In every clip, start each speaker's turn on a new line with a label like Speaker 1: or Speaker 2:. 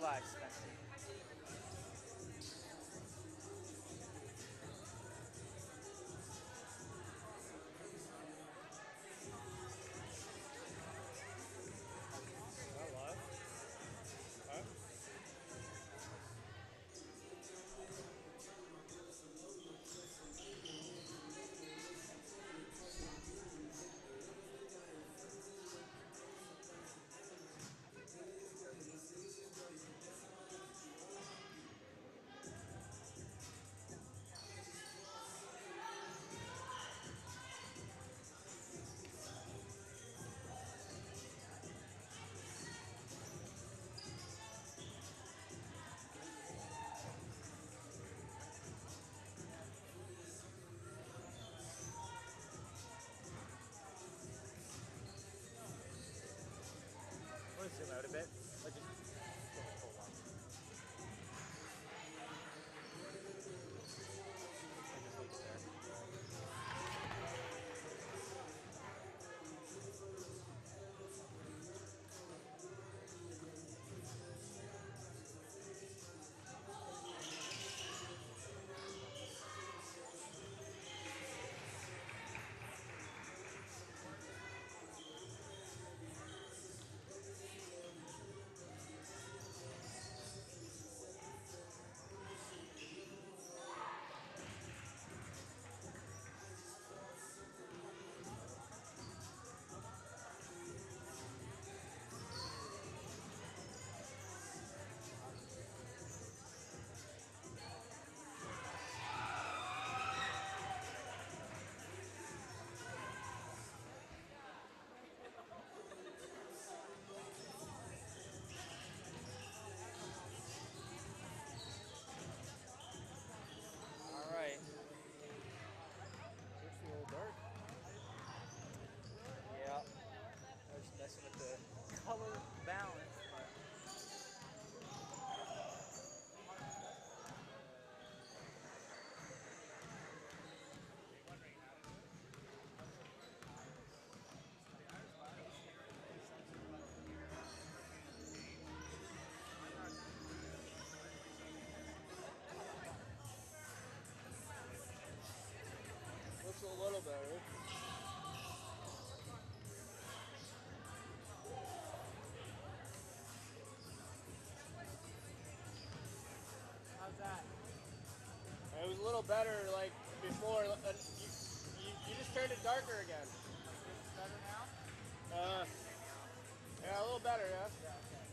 Speaker 1: Goodbye, Spencer.
Speaker 2: Hello. Huh?
Speaker 1: I'm gonna zoom out a bit. Or just hold on. I just leave All right.
Speaker 2: It's a little dark.
Speaker 1: Yeah. I was messing with the color balance, but
Speaker 2: Looks a little better.
Speaker 1: how's that?
Speaker 2: It was a little better like before. You just turned it darker again.
Speaker 1: This is better now?
Speaker 2: Yeah, a little better, yeah.
Speaker 1: Yeah, okay.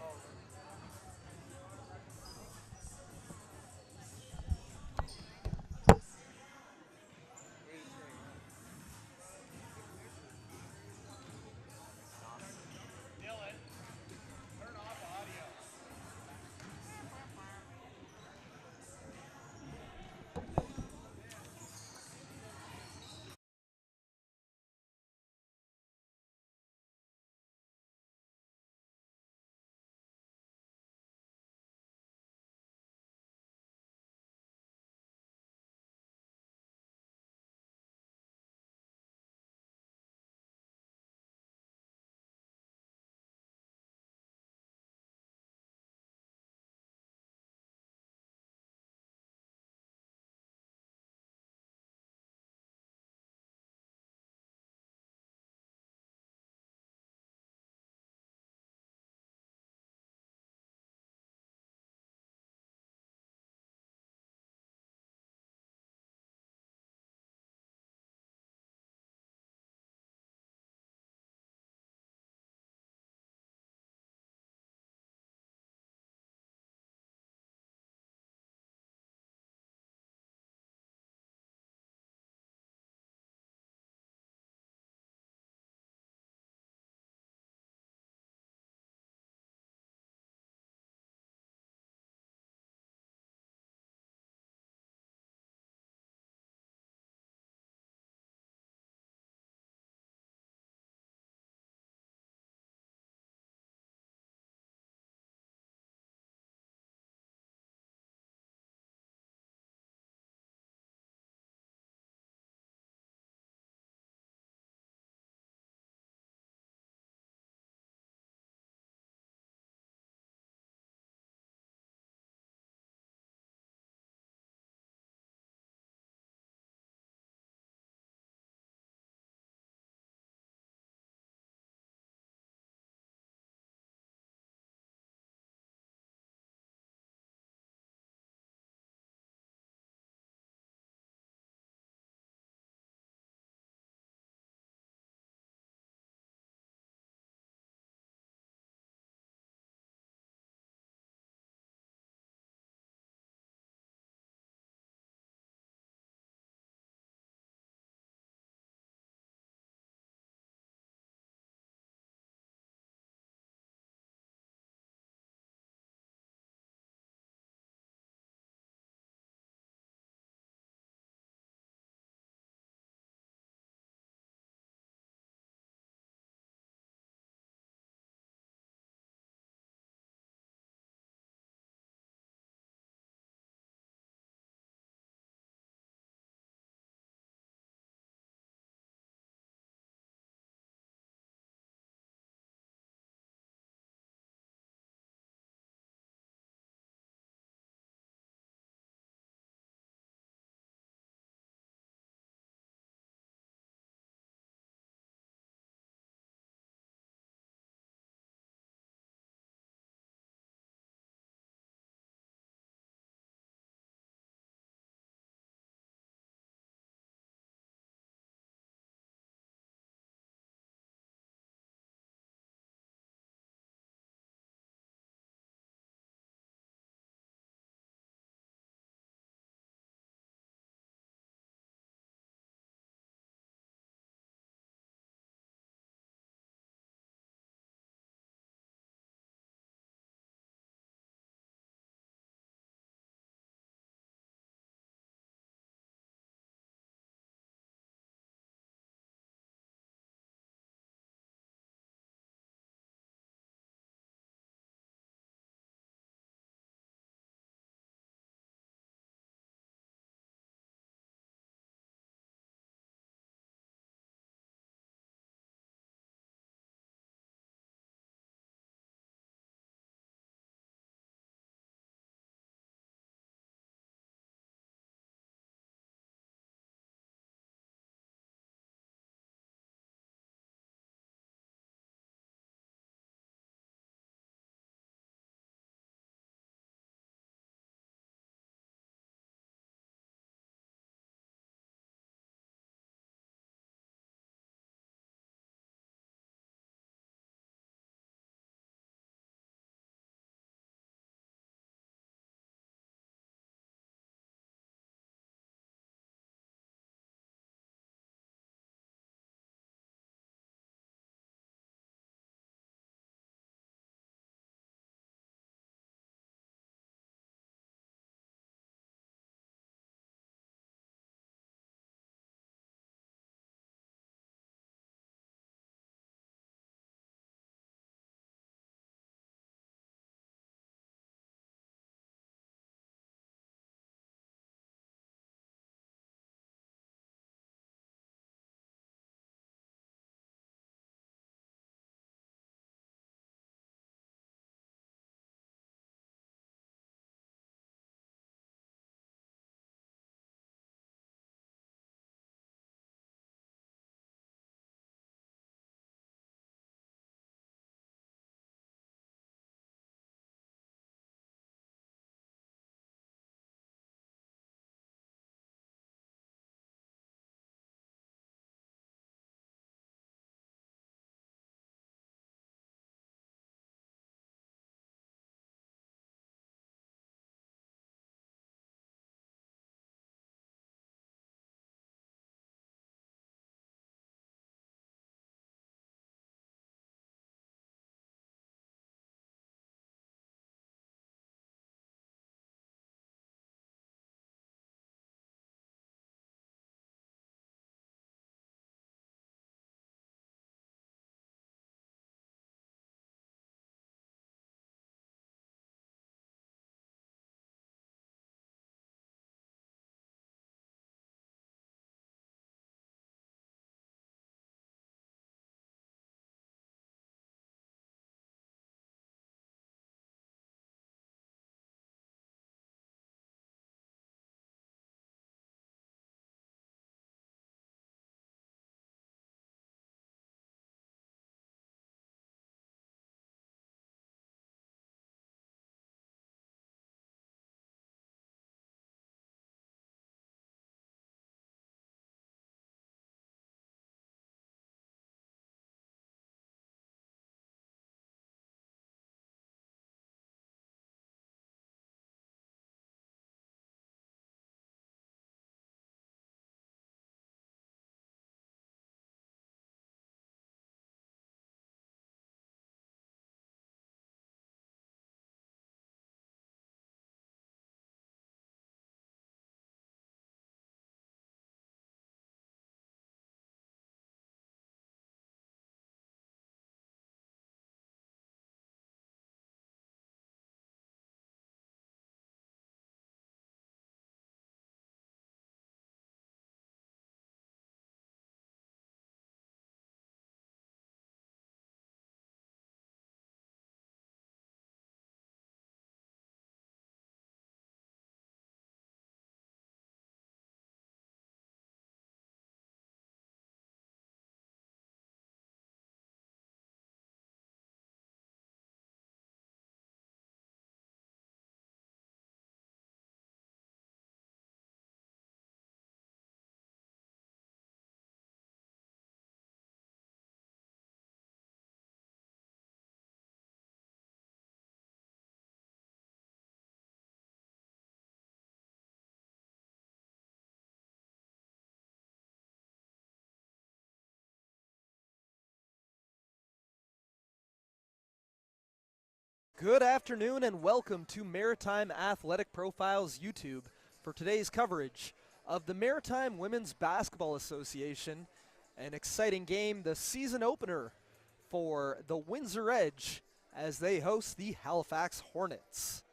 Speaker 1: Oh.
Speaker 3: Good afternoon and welcome to Maritime Athletic Profiles YouTube for today's coverage of the Maritime Women's Basketball Association. An exciting game, the season opener for the Windsor Edge as they host the Halifax Hornets.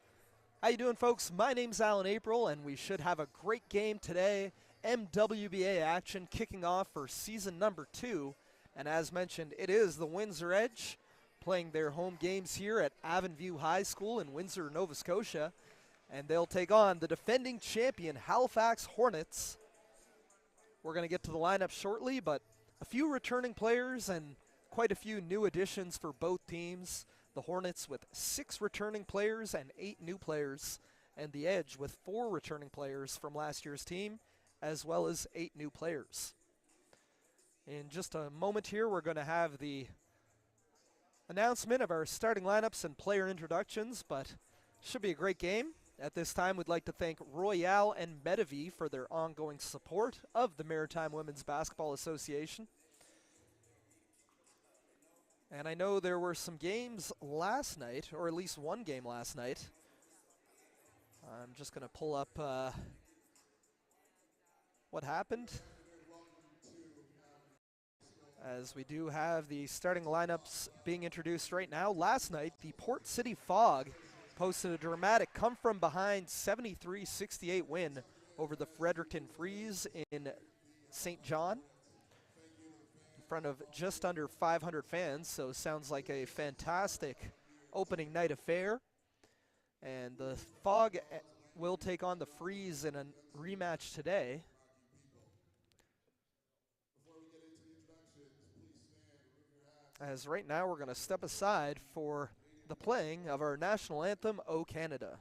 Speaker 3: How you doing, folks? My name's Alan April and we should have a great game today. MWBA action kicking off for season number 2. And as mentioned, it is the Windsor Edge playing their home games here at Avonview High School in Windsor, Nova Scotia. And they'll take on the defending champion Halifax Hornets. We're going to get to the lineup shortly, but a few returning players and quite a few new additions for both teams. The Hornets with 6 returning players and 8 new players, and the Edge with 4 returning players from last year's team, as well as 8 new players. In just a moment here, we're going to have the announcement of our starting lineups and player introductions, but should be a great game. At this time, we'd like to thank Royale and Medavie for their ongoing support of the Maritime Women's Basketball Association. And I know there were some games last night, or at least one game last night. I'm just going to pull up what happened, as we do have the starting lineups being introduced right now. Last night, the Port City Fog posted a dramatic come-from-behind 73-68 win over the Fredericton Freeze in St. John in front of just under 500 fans, so sounds like a fantastic opening night affair. And the Fog will take on the Freeze in a rematch today. As right now we're going to step aside for the playing of our national anthem, O Canada.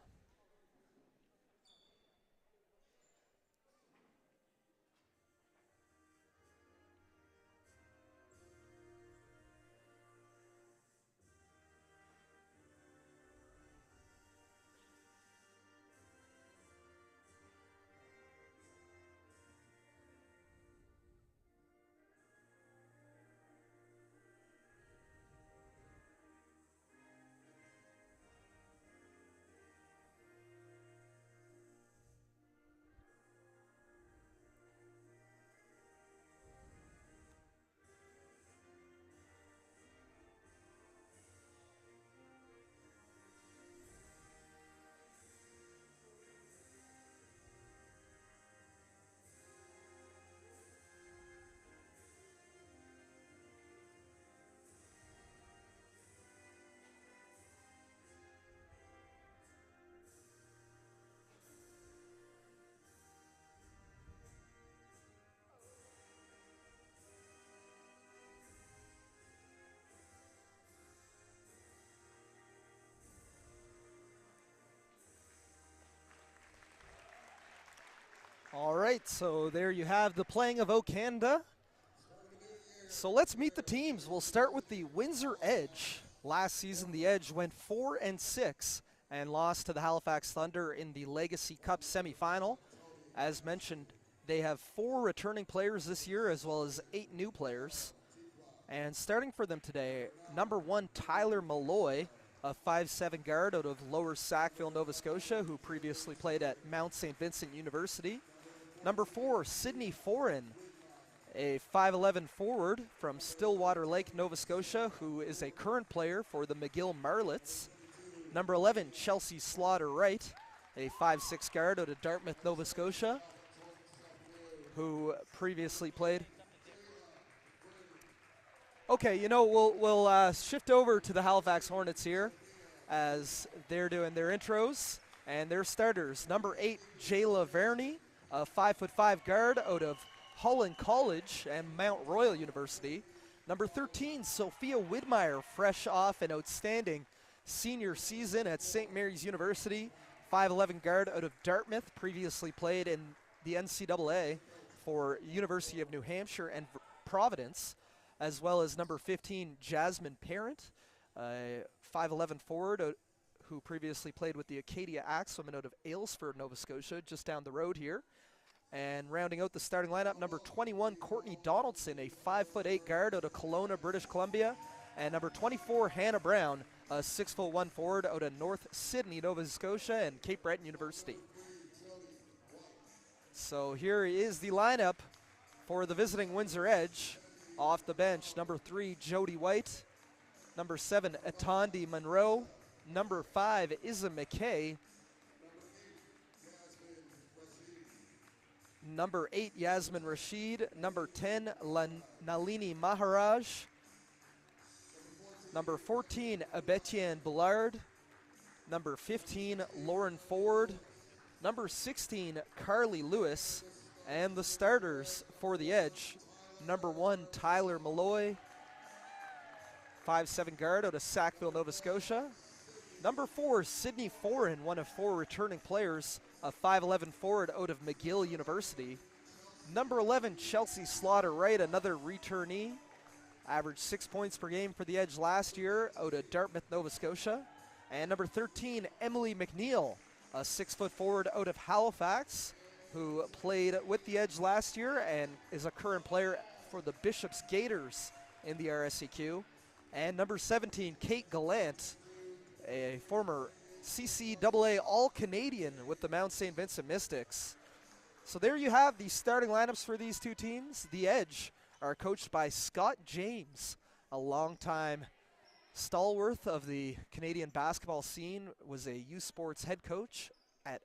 Speaker 3: All right, so there you have the playing of O Canada. So let's meet the teams. We'll start with the Windsor Edge. Last season, the Edge went 4-6 and lost to the Halifax Thunder in the Legacy Cup semifinal. As mentioned, they have 4 returning players this year as well as 8 new players. And starting for them today, number 1, Tyler Malloy, a 5'7" guard out of Lower Sackville, Nova Scotia, who previously played at Mount St. Vincent University. Number 4, Sydney Foran, a 5'11" forward from Stillwater Lake, Nova Scotia, who is a current player for the McGill Marlets. Number 11, Chelsea Slaughter-Wright, a 5'6" guard out of Dartmouth, Nova Scotia, who previously played. Okay, you know, we'll shift over to the Halifax Hornets here as they're doing their intros and their starters. Number 8, Jayla Verney, a 5'5" guard out of Holland College and Mount Royal University. Number 13, Sophia Widmeyer, fresh off an outstanding senior season at St. Mary's University. 5'11" guard out of Dartmouth, previously played in the NCAA for University of New Hampshire and Providence, as well as number 15, Jasmine Parent, a 5'11" forward who previously played with the Acadia Axewomen out of Aylesford, Nova Scotia, just down the road here. And rounding out the starting lineup, number 21, Courtney Donaldson, a 5'8" guard out of Kelowna, British Columbia. And number 24, Hannah Brown, a 6'1" forward out of North Sydney, Nova Scotia, and Cape Breton University. So here is the lineup for the visiting Windsor Edge. Off the bench, number 3, Jody White. Number 7, Atandi Monroe. Number 5, Isa McKay. Number 8, Yasmin Rashid. Number 10, Nalini Maharaj. Number 14, Abetienne Ballard. Number 15, Lauren Ford. Number 16, Carly Lewis. And the starters for the Edge, number 1, Tyler Malloy, 5'7" guard out of Sackville, Nova Scotia. Number 4, Sydney Foran, one of 4 returning players, a 5'11" forward out of McGill University. Number 11, Chelsea Slaughter-Wright, another returnee, averaged 6 points per game for the Edge last year out of Dartmouth, Nova Scotia. And number 13, Emily McNeil, a 6-foot forward out of Halifax, who played with the Edge last year and is a current player for the Bishops Gators in the RSEQ. And number 17, Kate Gallant, a former CCAA All-Canadian with the Mount St. Vincent Mystics. So there you have the starting lineups for these two teams. The Edge are coached by Scott James, a longtime stalwart of the Canadian basketball scene, was a U Sports head coach at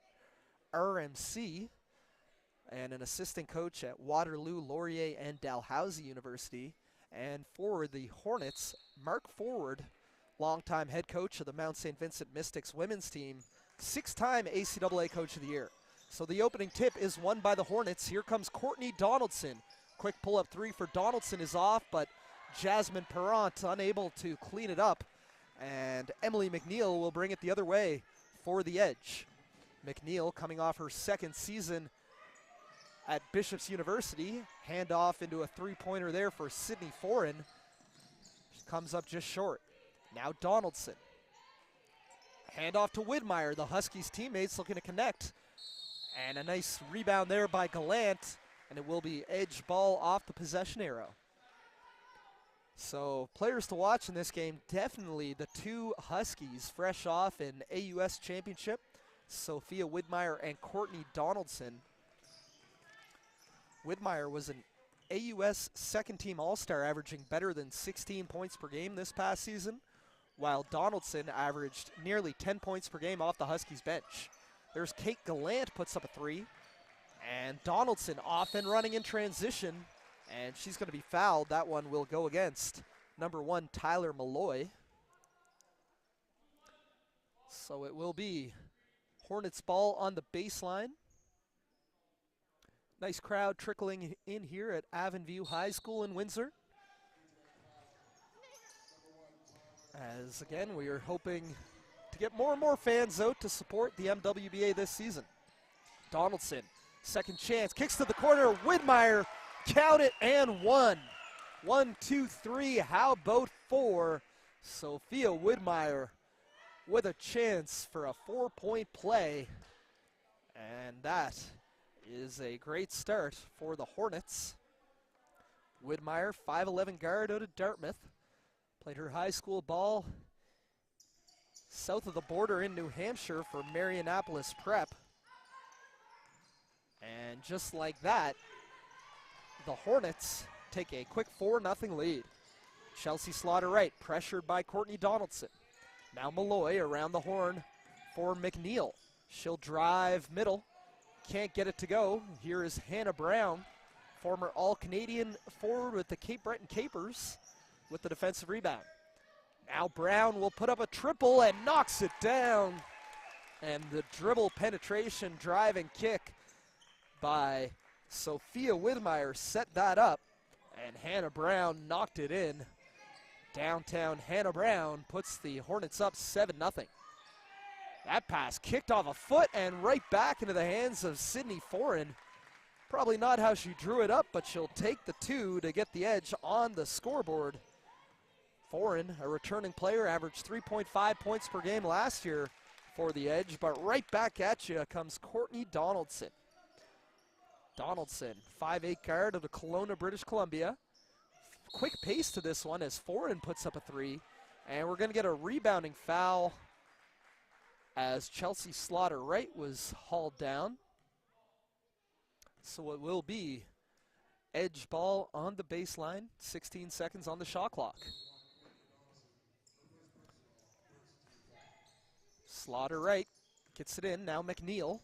Speaker 3: RMC, and an assistant coach at Waterloo, Laurier, and Dalhousie University. And for the Hornets, Mark Forward, longtime head coach of the Mount St. Vincent Mystics women's team, 6-time ACAA Coach of the Year. So the opening tip is won by the Hornets. Here comes Courtney Donaldson. Quick pull-up 3 for Donaldson is off, but Jasmine Perrant unable to clean it up. And Emily McNeil will bring it the other way for the Edge. McNeil coming off her second season at Bishops University. Hand off into a 3-pointer there for Sydney Foran. She comes up just short. Now Donaldson. Hand off to Widmeyer, the Huskies teammates looking to connect. And a nice rebound there by Gallant, and it will be Edge ball off the possession arrow. So players to watch in this game, definitely the two Huskies fresh off an AUS championship, Sophia Widmeyer and Courtney Donaldson. Widmeyer was an AUS second-team All-Star, averaging better than 16 points per game this past season, while Donaldson averaged nearly 10 points per game off the Huskies bench. There's Kate Gallant, puts up a 3, and Donaldson off and running in transition, and she's going to be fouled. That one will go against number 1, Tyler Malloy. So it will be Hornets ball on the baseline. Nice crowd trickling in here at Avonview High School in Windsor. As again, we are hoping to get more and more fans out to support the MWBA this season. Donaldson, second chance, kicks to the corner. Widmeyer, count it, and 1. 1, 2, 3, how about 4? Sophia Widmeyer with a chance for a 4-point play. And that is a great start for the Hornets. Widmeyer, 5'11" guard out of Dartmouth. Played her high school ball south of the border in New Hampshire for Marianapolis Prep. And just like that, the Hornets take a quick 4-0 lead. Chelsea Slaughter-Wright pressured by Courtney Donaldson. Now Malloy around the horn for McNeil. She'll drive middle. Can't get it to go. Here is Hannah Brown, former All-Canadian forward with the Cape Breton Capers, with the defensive rebound. Now Brown will put up a triple and knocks it down. And the dribble penetration drive and kick by Sophia Widmeyer set that up, and Hannah Brown knocked it in. Downtown Hannah Brown puts the Hornets up 7-0. That pass kicked off a foot and right back into the hands of Sydney Foran. Probably not how she drew it up, but she'll take the 2 to get the Edge on the scoreboard. Foran, a returning player, averaged 3.5 points per game last year for the Edge, but right back at you comes Courtney Donaldson. Donaldson, 5'8" guard of the Kelowna, British Columbia. Quick pace to this one as Foran puts up a 3. And we're going to get a rebounding foul as Chelsea Slaughter-Wright was hauled down. So it will be edge ball on the baseline, 16 seconds on the shot clock. Slaughter-Wright gets it in, now McNeil.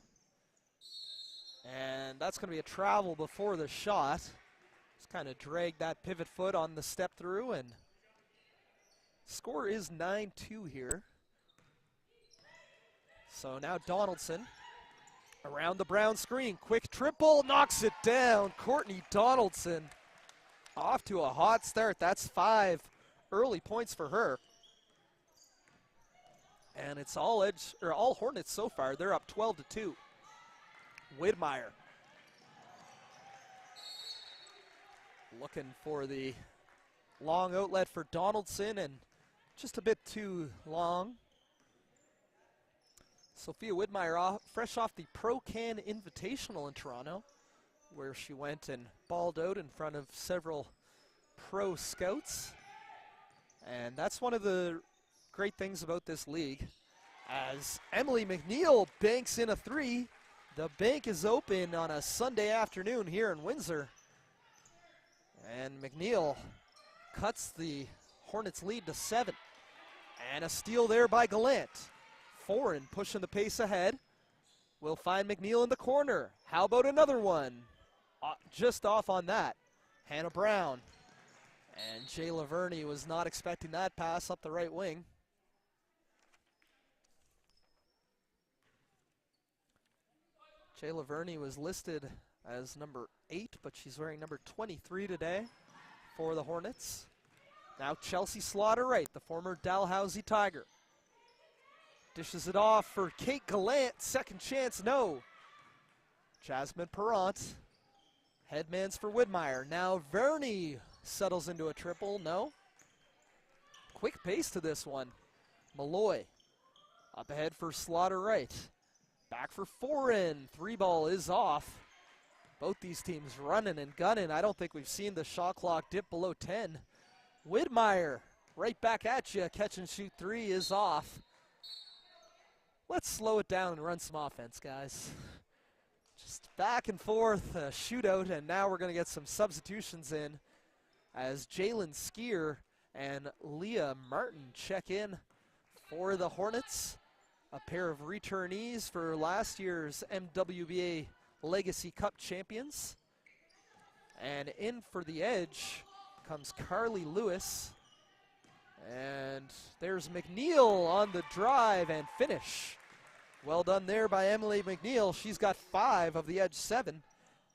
Speaker 3: And that's going to be a travel before the shot. Just kind of drag that pivot foot on the step through, and score is 9-2 here. So now Donaldson around the brown screen. Quick triple, knocks it down. Courtney Donaldson off to a hot start. That's 5 early points for her. And it's all Hornets so far. They're up 12-2. Widmeyer looking for the long outlet for Donaldson, and just a bit too long. Sophia Widmeyer fresh off the Pro Can Invitational in Toronto, where she went and balled out in front of several pro scouts. And that's one of the great things about this league. As Emily McNeil banks in a 3, the bank is open on a Sunday afternoon here in Windsor. And McNeil cuts the Hornets lead to 7. And a steal there by Gallant. Foreign pushing the pace ahead. We'll find McNeil in the corner. How about another one? Just off on that. Hannah Brown. And Jay Laverne was not expecting that pass up the right wing. Jay Laverne was listed as number 8, but she's wearing number 23 today for the Hornets. Now Chelsea Slaughter-Wright, the former Dalhousie Tiger. Dishes it off for Kate Gallant. Second chance, no. Jasmine Perrant. Headmans for Widmeyer. Now Verney settles into a triple, no. Quick pace to this one. Malloy up ahead for Slaughter-Wright. Back for Foreign. 3-ball is off. Both these teams running and gunning. I don't think we've seen the shot clock dip below 10. Widmeyer right back at you. Catch and shoot 3 is off. Let's slow it down and run some offense, guys. Just back and forth, a shootout, and now we're going to get some substitutions in as Jalen Skier and Leah Martin check in for the Hornets. A pair of returnees for last year's MWBA Legacy Cup champions. And in for the edge comes Carly Lewis. And there's McNeil on the drive and finish. Well done there by Emily McNeil. She's got 5 of the edge 7,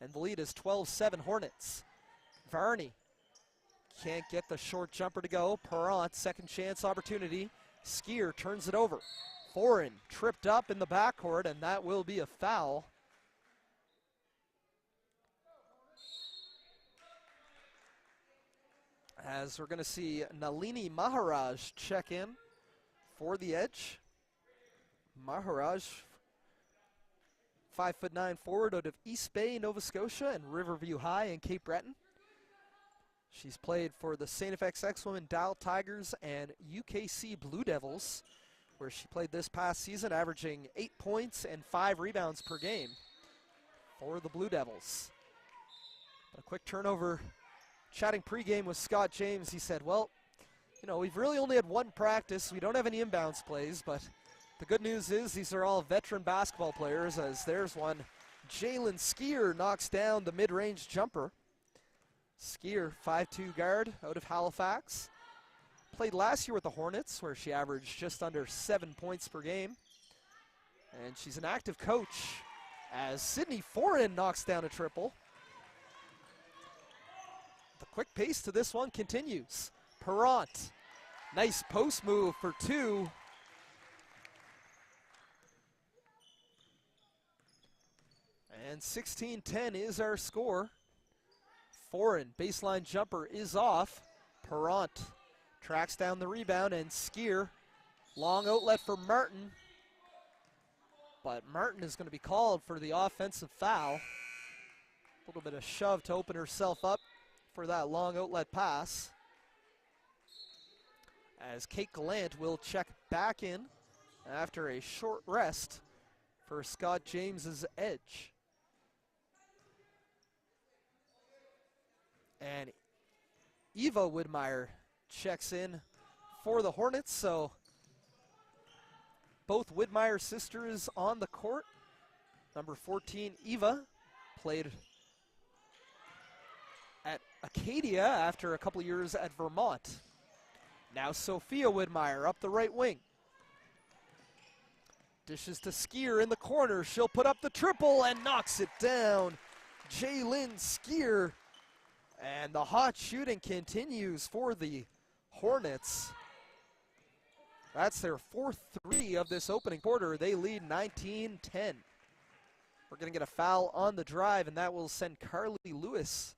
Speaker 3: and the lead is 12-7 Hornets. Varney can't get the short jumper to go. Perrant, second chance opportunity. Skier turns it over. Foreign tripped up in the backcourt, and that will be a foul. As we're going to see Nalini Maharaj check in for the edge. Maharaj, 5'9" forward out of East Bay, Nova Scotia, and Riverview High in Cape Breton. She's played for the St. FX Women Dow Tigers and UKC Blue Devils, where she played this past season, averaging 8 points and 5 rebounds per game for the Blue Devils. A quick turnover. Chatting pregame with Scott James, he said, well, you know, we've really only had one practice. We don't have any inbounds plays, but the good news is these are all veteran basketball players, as there's one. Jalen Skier knocks down the mid-range jumper. Skier, 5'2" guard out of Halifax. Played last year with the Hornets, where she averaged just under 7 points per game. And she's an active coach, as Sydney Foreign knocks down a triple. The quick pace to this one continues. Perrant, nice post move for 2. And 16-10 is our score. Foreign, baseline jumper is off. Perrant tracks down the rebound, and Skier, long outlet for Martin. But Martin is going to be called for the offensive foul. A little bit of shove to open herself up for that long outlet pass. as Kate Gallant will check back in after a short rest for Scott James's edge. And Eva Widmeyer checks in for the Hornets, so both Widmeyer sisters on the court. Number 14, Eva, played at Acadia after a couple years at Vermont. Now Sophia Widmeyer up the right wing. Dishes to Skier in the corner. She'll put up the triple and knocks it down. Jaylyn Skier. And the hot shooting continues for the Hornets. That's their fourth three of this opening quarter. They lead 19-10. We're going to get a foul on the drive, and that will send Carly Lewis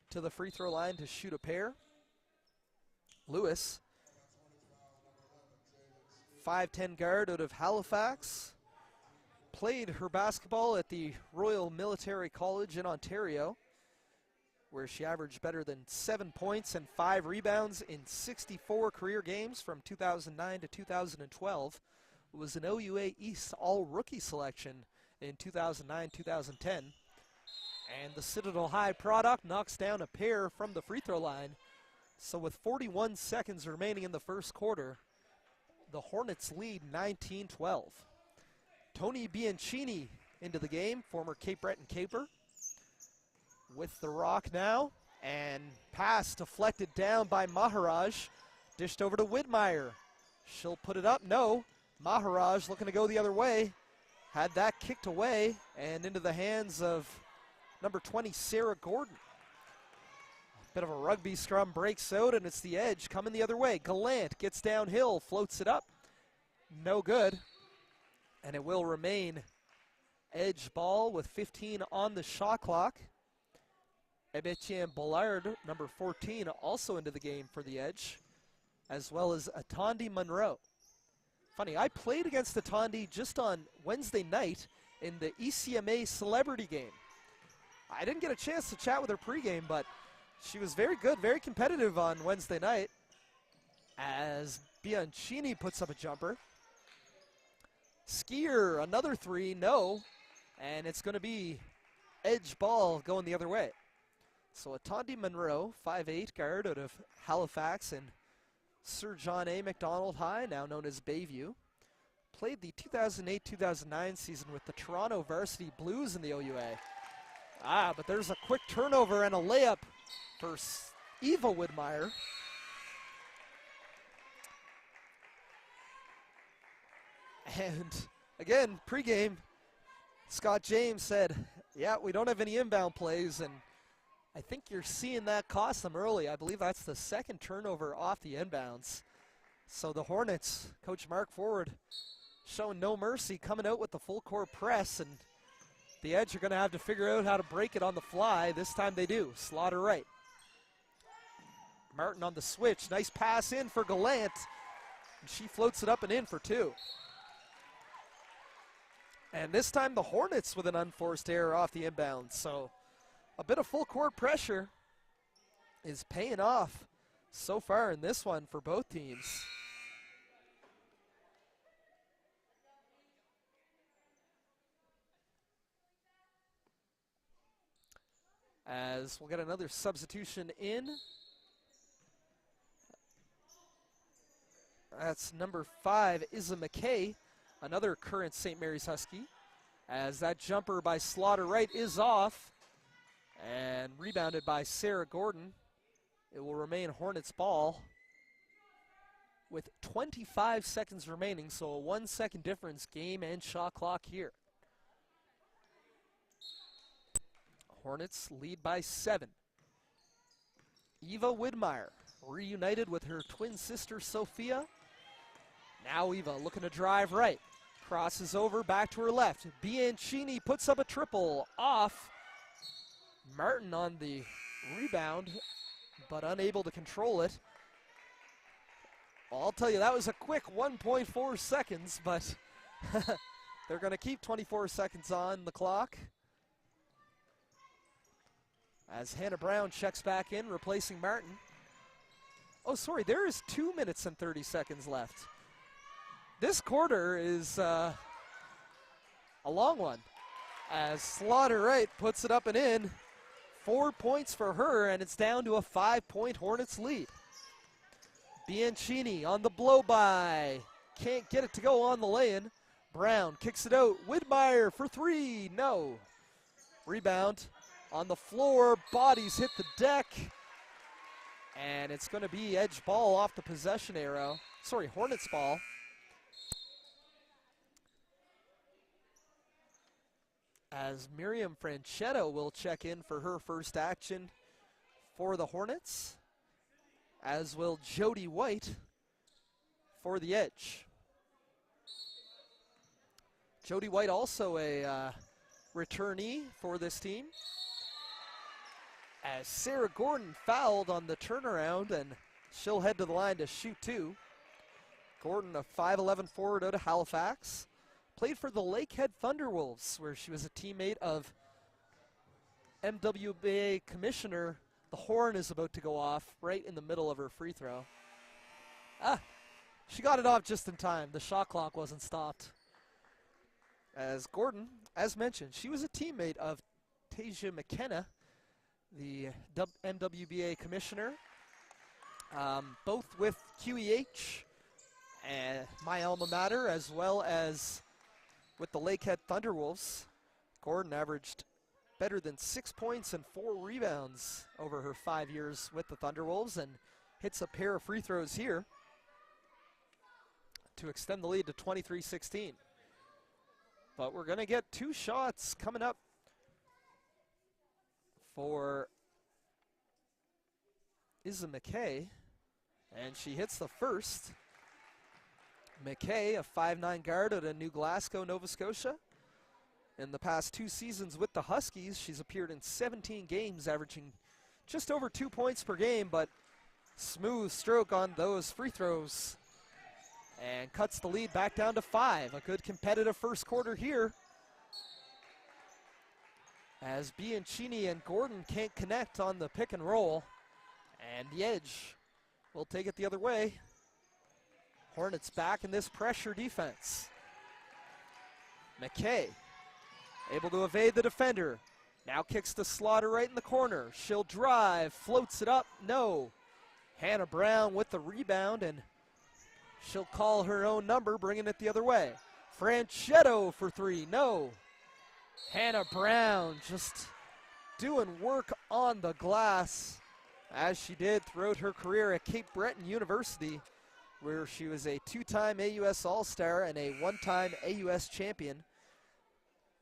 Speaker 3: to the free throw line to shoot a pair. Lewis, 5'10" guard out of Halifax. Played her basketball at the Royal Military College in Ontario, where she averaged better than 7 points and 5 rebounds in 64 career games from 2009 to 2012. Was an OUA East All-Rookie selection in 2009-2010. And the Citadel High product knocks down a pair from the free throw line. So with 41 seconds remaining in the first quarter, the Hornets lead 19-12. Tony Bianchini into the game, former Cape Breton Caper. With the rock now, and pass deflected down by Maharaj. Dished over to Widmeyer. She'll put it up, no. Maharaj looking to go the other way. Had that kicked away and into the hands of number 20, Sarah Gordon. Bit of a rugby scrum breaks out, and it's the edge coming the other way. Gallant gets downhill, floats it up. No good. And it will remain edge ball with 15 on the shot clock. Ebetien Bollard, number 14, also into the game for the edge, as well as Atandi Monroe. Funny, I played against Atandi just on Wednesday night in the ECMA Celebrity Game. I didn't get a chance to chat with her pregame, but she was very good, very competitive on Wednesday night, as Bianchini puts up a jumper. Skier, another three, no, and it's going to be edge ball going the other way. So Atandi Monroe, 5'8" guard out of Halifax and Sir John A. Macdonald High, now known as Bayview. Played the 2008-2009 season with the Toronto Varsity Blues in the OUA. But there's a quick turnover and a layup for Eva Widmeyer. And again, pregame, Scott James said, yeah, we don't have any inbound plays, and I think you're seeing that cost them early. I believe that's the second turnover off the inbounds. So the Hornets, Coach Mark Forward, showing no mercy, coming out with the full court press, and the Edge are going to have to figure out how to break it on the fly. This time they do. Slaughter right. Martin on the switch. Nice pass in for Gallant. And she floats it up and in for two. And this time the Hornets with an unforced error off the inbound. So a bit of full court pressure is paying off so far in this one for both teams. As we'll get another substitution in. That's number 5, Isa McKay, another current St. Mary's Husky. As that jumper by Slaughter Wright is off and rebounded by Sarah Gordon. It will remain Hornets ball with 25 seconds remaining, so a 1 second difference, game and shot clock here. Hornets lead by 7. Eva Widmeyer reunited with her twin sister Sophia. Now Eva looking to drive right. Crosses over, back to her left. Bianchini puts up a triple off. Martin on the rebound, but unable to control it. I'll tell you, that was a quick 1.4 seconds, but they're going to keep 24 seconds on the clock. As Hannah Brown checks back in, replacing Martin. Oh, sorry, there is 2 minutes and 30 seconds left. This quarter is a long one, as Slaughter Wright puts it up and in. 4 points for her, and it's down to a 5-point Hornets lead. Bianchini on the blow-by. Can't get it to go on the lay-in. Brown kicks it out. Widmeyer for three. No. Rebound on the floor. Bodies hit the deck. And it's going to be edge ball off the possession arrow. Sorry, Hornets ball. As Miriam Franchetto will check in for her first action for the Hornets, as will Jody White for the edge. Jody White also a returnee for this team, as Sarah Gordon fouled on the turnaround, and she'll head to the line to shoot two. Gordon, a 5'11" forward out of Halifax, played for the Lakehead Thunderwolves, where she was a teammate of MWBA Commissioner. The horn is about to go off right in the middle of her free throw. She got it off just in time. The shot clock wasn't stopped. As Gordon, as mentioned, she was a teammate of Tasia McKenna, the MWBA Commissioner, both with QEH and my alma mater, as well as with the Lakehead Thunderwolves. Gordon averaged better than 6 points and 4 rebounds over her 5 years with the Thunderwolves, and hits a pair of free throws here to extend the lead to 23-16. But we're going to get 2 shots coming up for Isa McKay, and she hits the first. McKay, a 5'9" guard out of New Glasgow, Nova Scotia. In the past 2 seasons with the Huskies, she's appeared in 17 games, averaging just over 2 points per game, but smooth stroke on those free throws, and cuts the lead back down to 5. A good competitive first quarter here, as Bianchini and Gordon can't connect on the pick and roll, and the edge will take it the other way. Hornets back in this pressure defense. McKay able to evade the defender. Now kicks to Slaughter right in the corner. She'll drive, floats it up, no. Hannah Brown with the rebound, and she'll call her own number, bringing it the other way. Franchetto for three, no. Hannah Brown just doing work on the glass, as she did throughout her career at Cape Breton University, where she was a 2-time AUS All-Star and a 1-time AUS champion.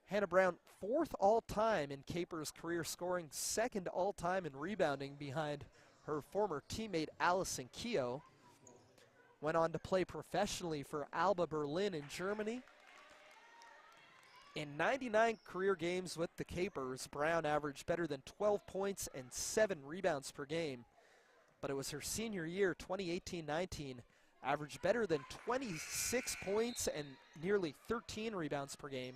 Speaker 3: Hannah Brown, 4th all-time in Caper's career scoring, 2nd all-time in rebounding behind her former teammate Allison Keogh. Went on to play professionally for Alba Berlin in Germany. In 99 career games with the Capers, Brown averaged better than 12 points and 7 rebounds per game. But it was her senior year, 2018-19, averaged better than 26 points and nearly 13 rebounds per game.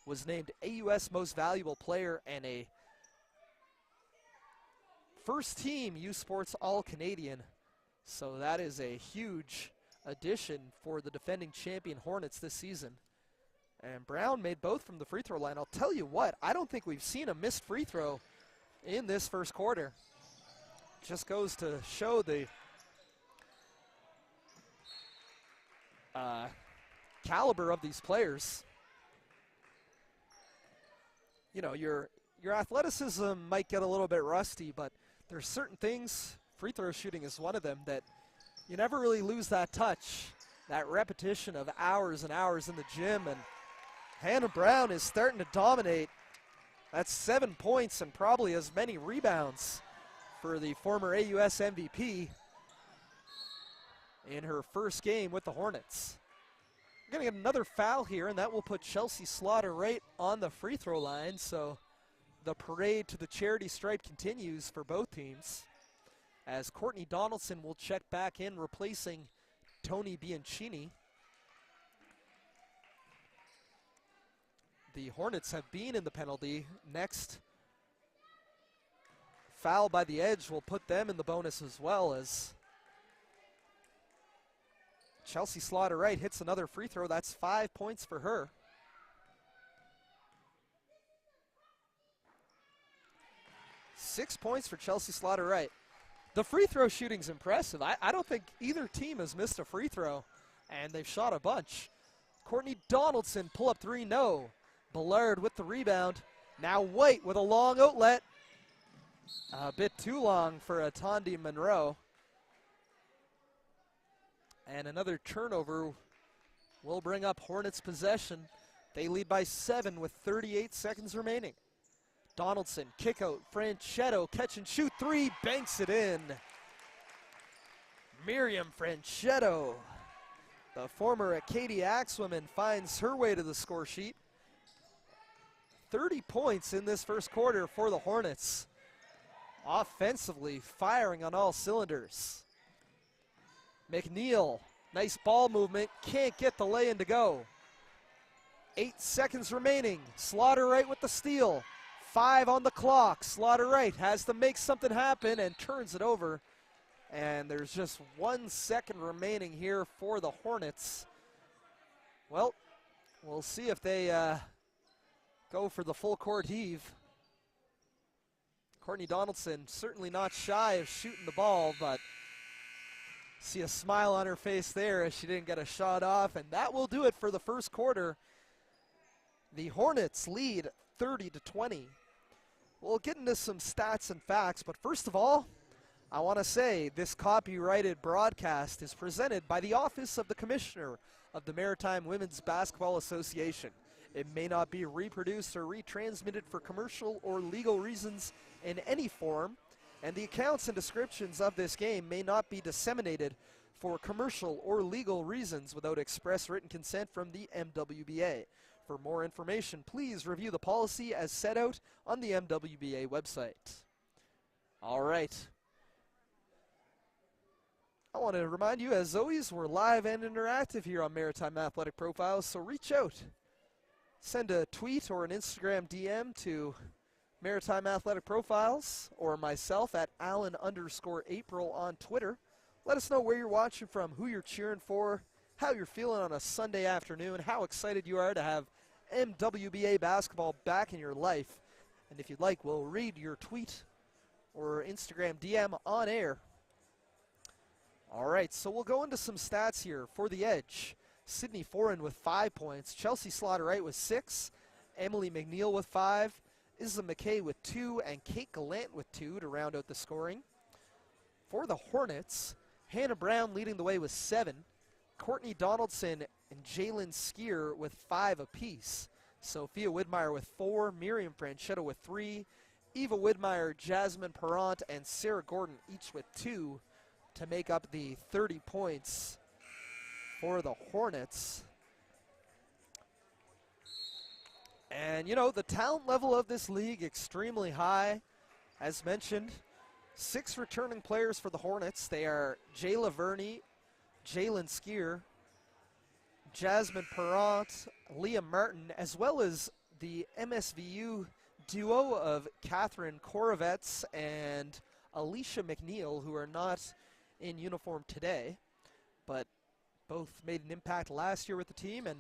Speaker 3: Was named AUS Most Valuable Player and a first-team U Sports All-Canadian. So that is a huge addition for the defending champion Hornets this season. And Brown made both from the free throw line. I'll tell you what, I don't think we've seen a missed free throw in this first quarter. Just goes to show the caliber of these players. You know, your athleticism might get a little bit rusty, but there's certain things, free throw shooting is one of them, that you never really lose that touch, that repetition of hours and hours in the gym. And Hannah Brown is starting to dominate. That's 7 points and probably as many rebounds for the former AUS MVP in her first game with the Hornets. We're going to get another foul here, and that will put Chelsea Slaughter right on the free throw line. So the parade to the charity stripe continues for both teams, as Courtney Donaldson will check back in, replacing Tony Bianchini. The Hornets have been in the penalty. Next foul by the edge will put them in the bonus as well, as Chelsea Slaughter-Wright hits another free throw. That's 5 points for her. Six points for Chelsea Slaughter-Wright. The free throw shooting's impressive. I don't think either team has missed a free throw, and they've shot a bunch. Courtney Donaldson, pull-up three, no. Ballard with the rebound. Now White with a long outlet. A bit too long for Atandi Monroe. And another turnover will bring up Hornets possession. They lead by 7 with 38 seconds remaining. Donaldson, kick out, Franchetto, catch and shoot three, banks it in. Miriam Franchetto, the former Acadia Axwoman, finds her way to the score sheet. 30 points in this first quarter for the Hornets. Offensively, firing on all cylinders. McNeil, nice ball movement, can't get the lay-in to go. 8 seconds remaining, Slaughter-Wright with the steal. 5 on the clock. Slaughter-Wright has to make something happen and turns it over. And there's just 1 second remaining here for the Hornets. Well, we'll see if they go for the full court heave. Courtney Donaldson certainly not shy of shooting the ball, but see a smile on her face there as she didn't get a shot off. And that will do it for the first quarter. The Hornets lead 30-20. We'll get into some stats and facts, but first of all, I want to say this copyrighted broadcast is presented by the Office of the Commissioner of the Maritime Women's Basketball Association. It may not be reproduced or retransmitted for commercial or legal reasons in any form, and the accounts and descriptions of this game may not be disseminated for commercial or legal reasons without express written consent from the MWBA. For more information, please review the policy as set out on the MWBA website. All right. I want to remind you, as always, we're live and interactive here on Maritime Athletic Profiles, so reach out. Send a tweet or an Instagram DM to Maritime Athletic Profiles or myself at Alan_April on Twitter. Let us know where you're watching from, who you're cheering for, how you're feeling on a Sunday afternoon, how excited you are to have MWBA basketball back in your life. And if you'd like, we'll read your tweet or Instagram DM on air. All right, so we'll go into some stats here for the Edge. Sydney Foran with 5 points, Chelsea Slaughter-Wright with 6, Emily McNeil with 5, Isla McKay with 2, and Kate Gallant with 2 to round out the scoring. For the Hornets, Hannah Brown leading the way with 7, Courtney Donaldson and Jalen Skier with 5 apiece. Sophia Widmeyer with 4, Miriam Franchetto with 3, Eva Widmeyer, Jasmine Perrant, and Sarah Gordon each with 2 to make up the 30 points for the Hornets. And, you know, the talent level of this league extremely high. As mentioned, 6 returning players for the Hornets. They are Jayla Verney, Jalen Skier, Jasmine Perrant, Leah Martin, as well as the MSVU duo of Catherine Korovets and Alicia McNeil, who are not in uniform today, but both made an impact last year with the team and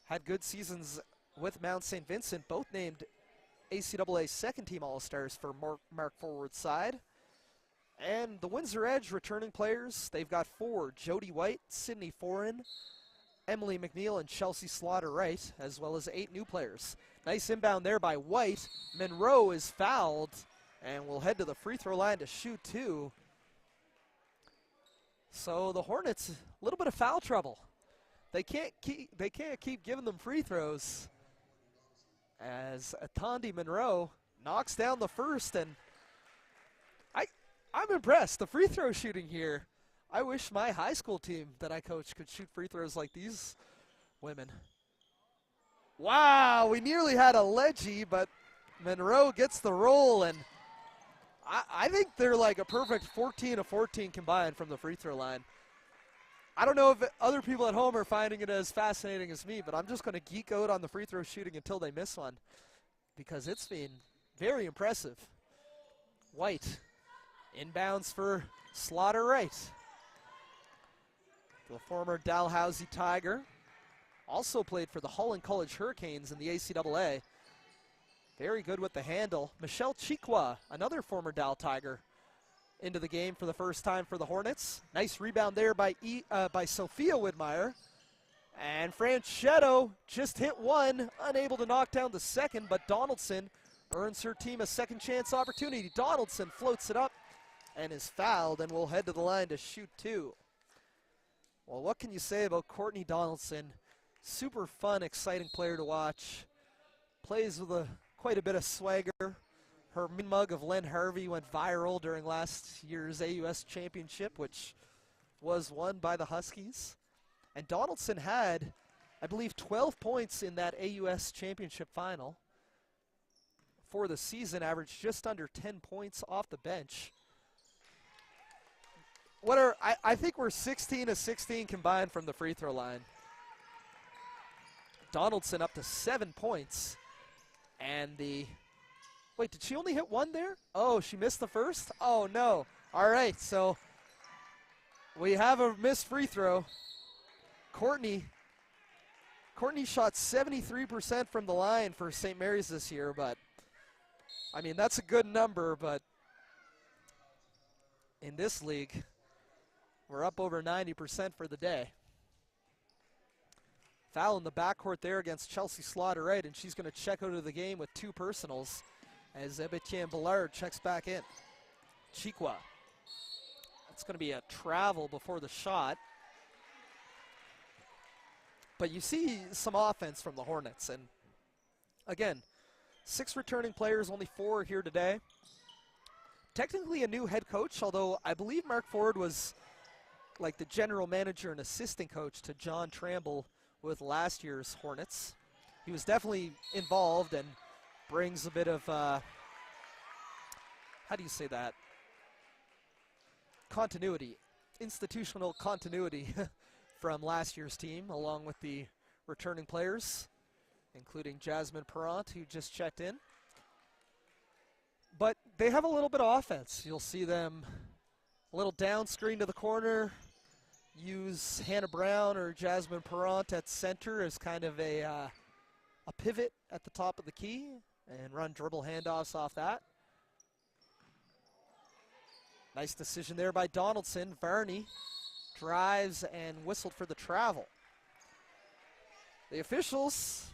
Speaker 3: had good seasons with Mount St. Vincent, both named ACAA second-team All-Stars for Mark Forward's side. And the Windsor Edge returning players, they've got 4, Jody White, Sydney Foran, Emily McNeil, and Chelsea Slaughter-Wright, as well as 8 new players. Nice inbound there by White. Monroe is fouled and will head to the free throw line to shoot 2. So the Hornets, a little bit of foul trouble. They can't keep giving them free throws, as Atandi Monroe knocks down the first, and I'm impressed. The free throw shooting here. I wish my high school team that I coach could shoot free throws like these women. Wow, we nearly had a ledgy, but Monroe gets the roll, and I think they're like a perfect 14 of 14 combined from the free throw line. I don't know if other people at home are finding it as fascinating as me, but I'm just going to geek out on the free throw shooting until they miss one, because it's been very impressive. White inbounds for Slaughter-Wright. The former Dalhousie Tiger. Also played for the Holland College Hurricanes in the ACAA. Very good with the handle. Michelle Chiqua, another former Dal Tiger, into the game for the first time for the Hornets. Nice rebound there by Sophia Widmeyer. And Franchetto just hit one, unable to knock down the second, but Donaldson earns her team a second chance opportunity. Donaldson floats it up and is fouled and will head to the line to shoot two. Well, what can you say about Courtney Donaldson? Super fun, exciting player to watch. Plays with quite a bit of swagger. Her mug of Len Harvey went viral during last year's AUS championship, which was won by the Huskies. And Donaldson had, I believe, 12 points in that AUS championship final. For the season, averaged just under 10 points off the bench. I think we're 16 of 16 combined from the free throw line. Donaldson up to 7 points. And wait, did she only hit one there? Oh, she missed the first? Oh, no. All right, so we have a missed free throw. Courtney shot 73% from the line for St. Mary's this year, but, I mean, that's a good number, but in this league, we're up over 90% for the day. Foul in the backcourt there against Chelsea Slaughter-Wright, and she's going to check out of the game with 2 personals as Ebetienne Ballard checks back in. Chiqua. That's going to be a travel before the shot. But you see some offense from the Hornets, and again, 6 returning players, only 4 here today. Technically a new head coach, although I believe Mark Ford was like the general manager and assistant coach to John Tramble with last year's Hornets. He was definitely involved and brings a bit of, how do you say that? Continuity, institutional continuity from last year's team, along with the returning players, including Jasmine Perrant, who just checked in. But they have a little bit of offense. You'll see them a little down screen to the corner, use Hannah Brown or Jasmine Perrant at center as kind of a pivot at the top of the key and run dribble handoffs off that. Nice decision there by Donaldson. Varney drives and whistled for the travel. The officials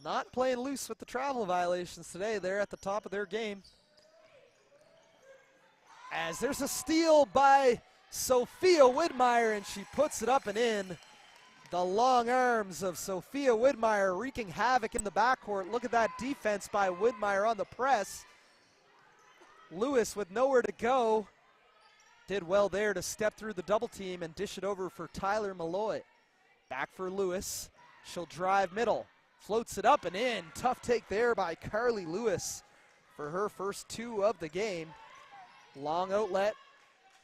Speaker 3: not playing loose with the travel violations today. They're at the top of their game. As there's a steal by Sophia Widmeyer, and she puts it up and in. The long arms of Sophia Widmeyer wreaking havoc in the backcourt. Look at that defense by Widmeyer on the press. Lewis with nowhere to go. Did well there to step through the double team and dish it over for Tyler Malloy. Back for Lewis. She'll drive middle. Floats it up and in. Tough take there by Carly Lewis for her first 2 of the game. Long outlet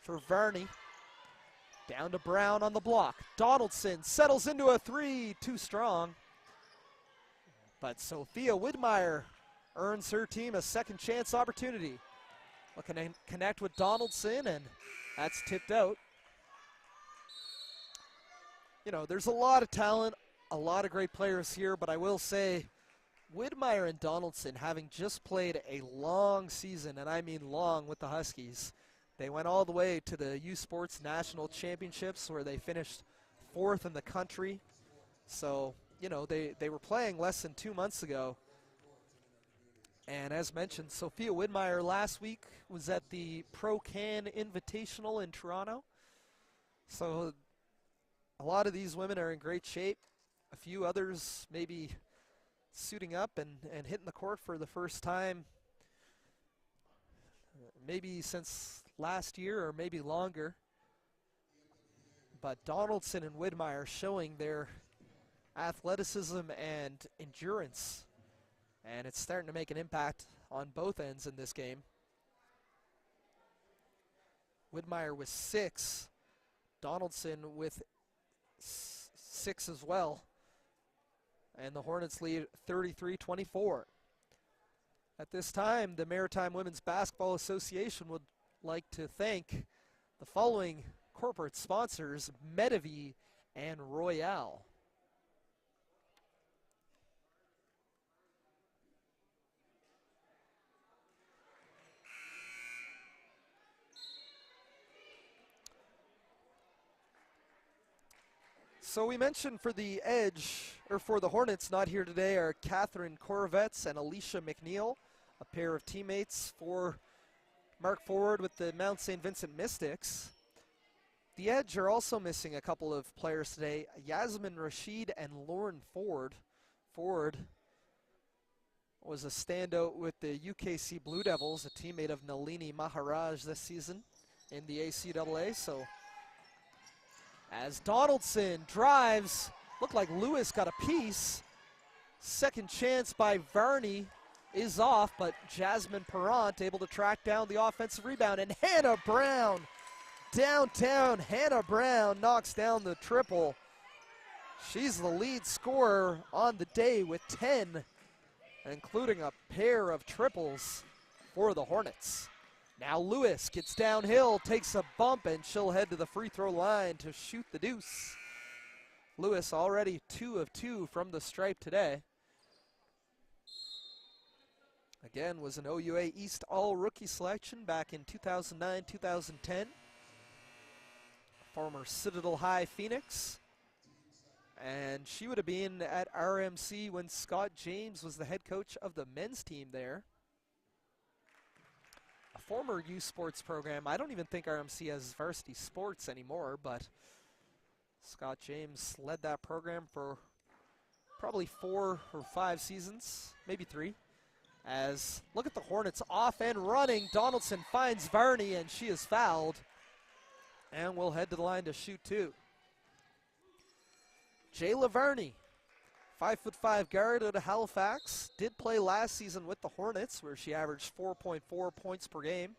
Speaker 3: for Varney. Down to Brown on the block. Donaldson settles into a 3, too strong. But Sophia Widmeyer earns her team a second chance opportunity. Looking to connect with Donaldson, and that's tipped out. You know, there's a lot of talent, a lot of great players here, but I will say Widmeyer and Donaldson, having just played a long season, and I mean long, with the Huskies. They went all the way to the U Sports National Championships where they finished 4th in the country. So, you know, they were playing less than 2 months ago. And as mentioned, Sophia Widmeyer last week was at the Pro-Can Invitational in Toronto. So a lot of these women are in great shape. A few others maybe suiting up and hitting the court for the first time, maybe since last year or maybe longer. But Donaldson and Widmeyer showing their athleticism and endurance, and it's starting to make an impact on both ends in this game. Widmeyer with 6, Donaldson with 6 as well, and the Hornets lead 33-24. At this time, the Maritime Women's Basketball Association would like to thank the following corporate sponsors, MWBA and Royale. So we mentioned for the Edge, or for the Hornets, not here today, are Catherine Corvetts and Alicia McNeil, a pair of teammates for Mark Forward with the Mount St. Vincent Mystics. The Edge are also missing a couple of players today, Yasmin Rashid and Lauren Ford. Ford was a standout with the UKC Blue Devils, a teammate of Nalini Maharaj this season in the ACAA. So as Donaldson drives, looked like Lewis got a piece. Second chance by Varney is off, but Jasmine Perrant able to track down the offensive rebound. And Hannah Brown, downtown Hannah Brown knocks down the triple. She's the lead scorer on the day with 10, including a pair of triples for the Hornets. Now Lewis gets downhill, takes a bump, and she'll head to the free throw line to shoot the deuce. Lewis already 2 of 2 from the stripe today. Again, was an OUA East All-Rookie selection back in 2009-2010. Former Citadel High Phoenix. And she would have been at RMC when Scott James was the head coach of the men's team there. A former youth sports program. I don't even think RMC has varsity sports anymore, but Scott James led that program for probably 4 or 5 seasons, maybe 3. As, look at the Hornets off and running. Donaldson finds Varney, and she is fouled. And we'll head to the line to shoot 2. Jayla Varney, 5'5" guard out of Halifax, did play last season with the Hornets, where she averaged 4.4 points per game.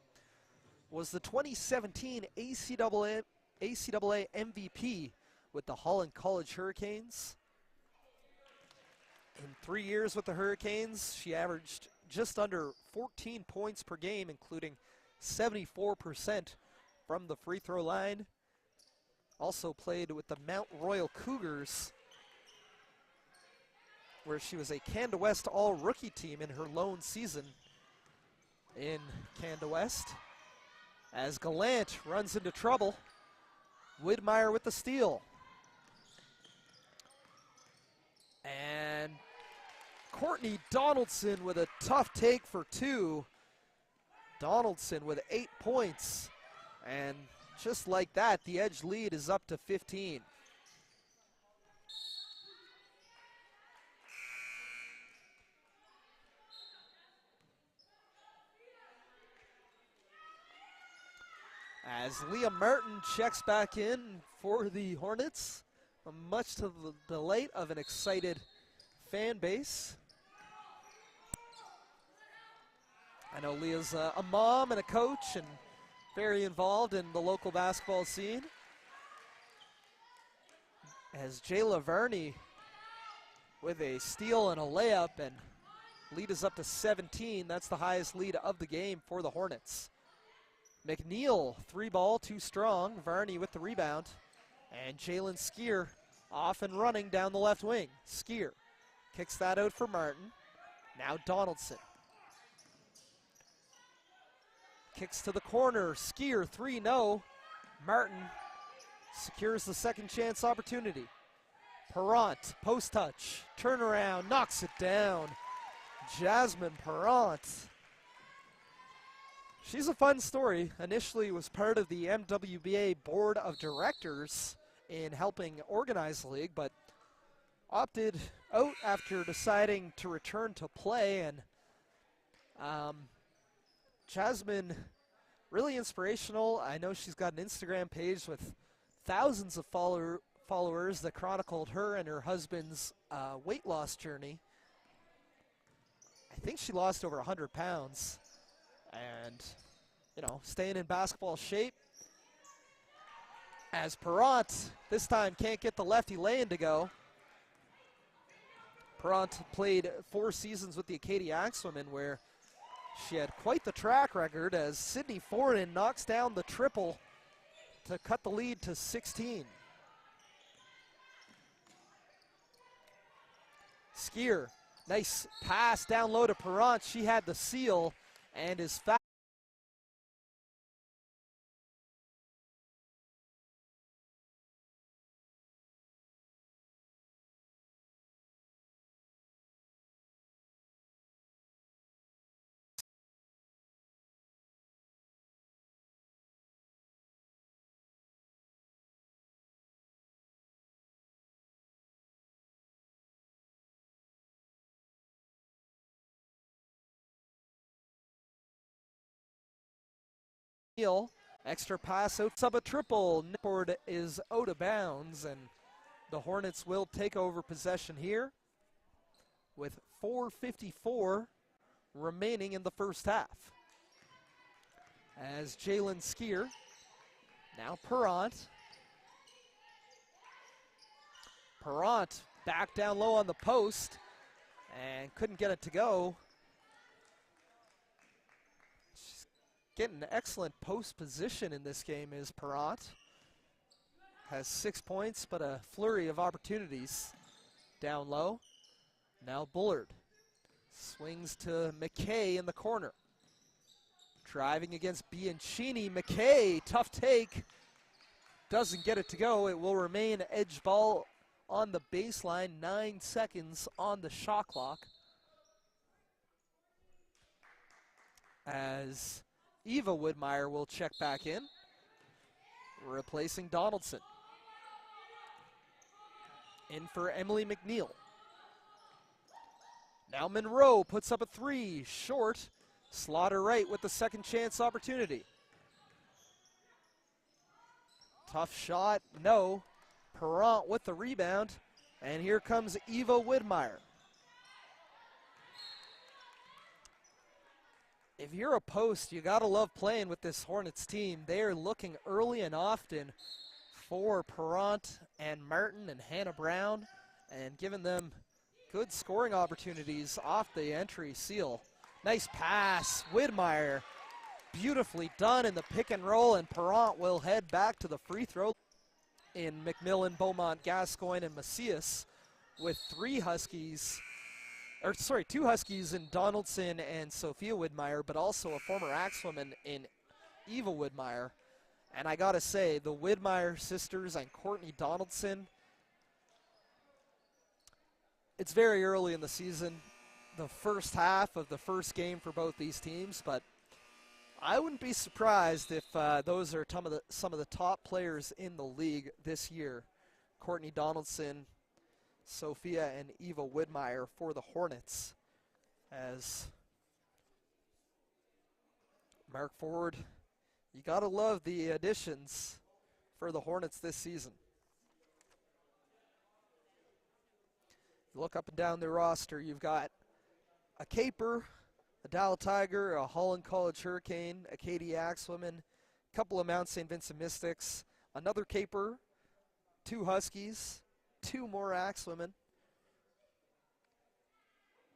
Speaker 3: Was the 2017 ACAA MVP with the Holland College Hurricanes. In 3 years with the Hurricanes, she averaged just under 14 points per game, including 74% from the free throw line. Also played with the Mount Royal Cougars, where she was a Canada West All-Rookie team in her lone season in Canada West. As Gallant runs into trouble, Widmeyer with the steal. And Courtney Donaldson with a tough take for 2. Donaldson with 8 points. And just like that, the Edge lead is up to 15. As Leah Martin checks back in for the Hornets, much to the delight of an excited fan base. I know Leah's a mom and a coach and very involved in the local basketball scene. As Jayla Varney with a steal and a layup, and lead is up to 17. That's the highest lead of the game for the Hornets. McNeil, 3-ball, too strong. Varney with the rebound. And Jalen Skier off and running down the left wing. Skier kicks that out for Martin. Now Donaldson. Kicks to the corner. Skier, 3, no. Martin secures the second chance opportunity. Perrant, post touch, turnaround, knocks it down. Jasmine Perrant. She's a fun story. Initially was part of the MWBA Board of Directors in helping organize the league, but opted out after deciding to return to play. And Jasmine, really inspirational. I know she's got an Instagram page with thousands of followers that chronicled her and her husband's weight loss journey. I think she lost over 100 pounds. And, you know, staying in basketball shape. As Perrant this time can't get the lefty lane to go. Perrant played 4 seasons with the Acadia Axewomen, where she had quite the track record, as Sydney Foreign knocks down the triple to cut the lead to 16. Skier, nice pass down low to Perrant. She had the seal and is fouled. Extra pass out of a triple. Board is out of bounds, and the Hornets will take over possession here with 4:54 remaining in the first half. As Jalen Skier, now Perrant. Perrant back down low on the post and couldn't get it to go. Getting excellent post position in this game is Perrant. Has 6 points, but a flurry of opportunities down low. Now Bullard swings to McKay in the corner. Driving against Bianchini. McKay, tough take. Doesn't get it to go. It will remain edge ball on the baseline. 9 seconds on the shot clock. As Eva Widmeyer will check back in, replacing Donaldson. In for Emily McNeil. Now Monroe puts up a three, short. Slaughter right with the second chance opportunity. Tough shot, no. Perrant with the rebound, and here comes Eva Widmeyer. If you're a post, you gotta love playing with this Hornets team. They are looking early and often for Perrant and Martin and Hannah Brown and giving them good scoring opportunities off the entry seal. Nice pass, Widmeyer. Beautifully done in the pick and roll, and Perrant will head back to the free throw. In McMillan, Beaumont, Gascoigne, and Macias with two Huskies in Donaldson and Sophia Widmeyer, but also a former Axwoman in Eva Widmeyer. And I gotta say, the Widmeyer sisters and Courtney Donaldson, it's very early in the season, the first half of the first game for both these teams, but I wouldn't be surprised if those are some of the top players in the league this year. Courtney Donaldson, Sophia, and Eva Widmeyer for the Hornets. As Mark Ford, you gotta love the additions for the Hornets this season. You look up and down the roster, you've got a Caper, a Dow Tiger, a Holland College Hurricane, a Katy Axwoman, a couple of Mount St. Vincent Mystics, another Caper, 2 Huskies, 2 more Axwomen,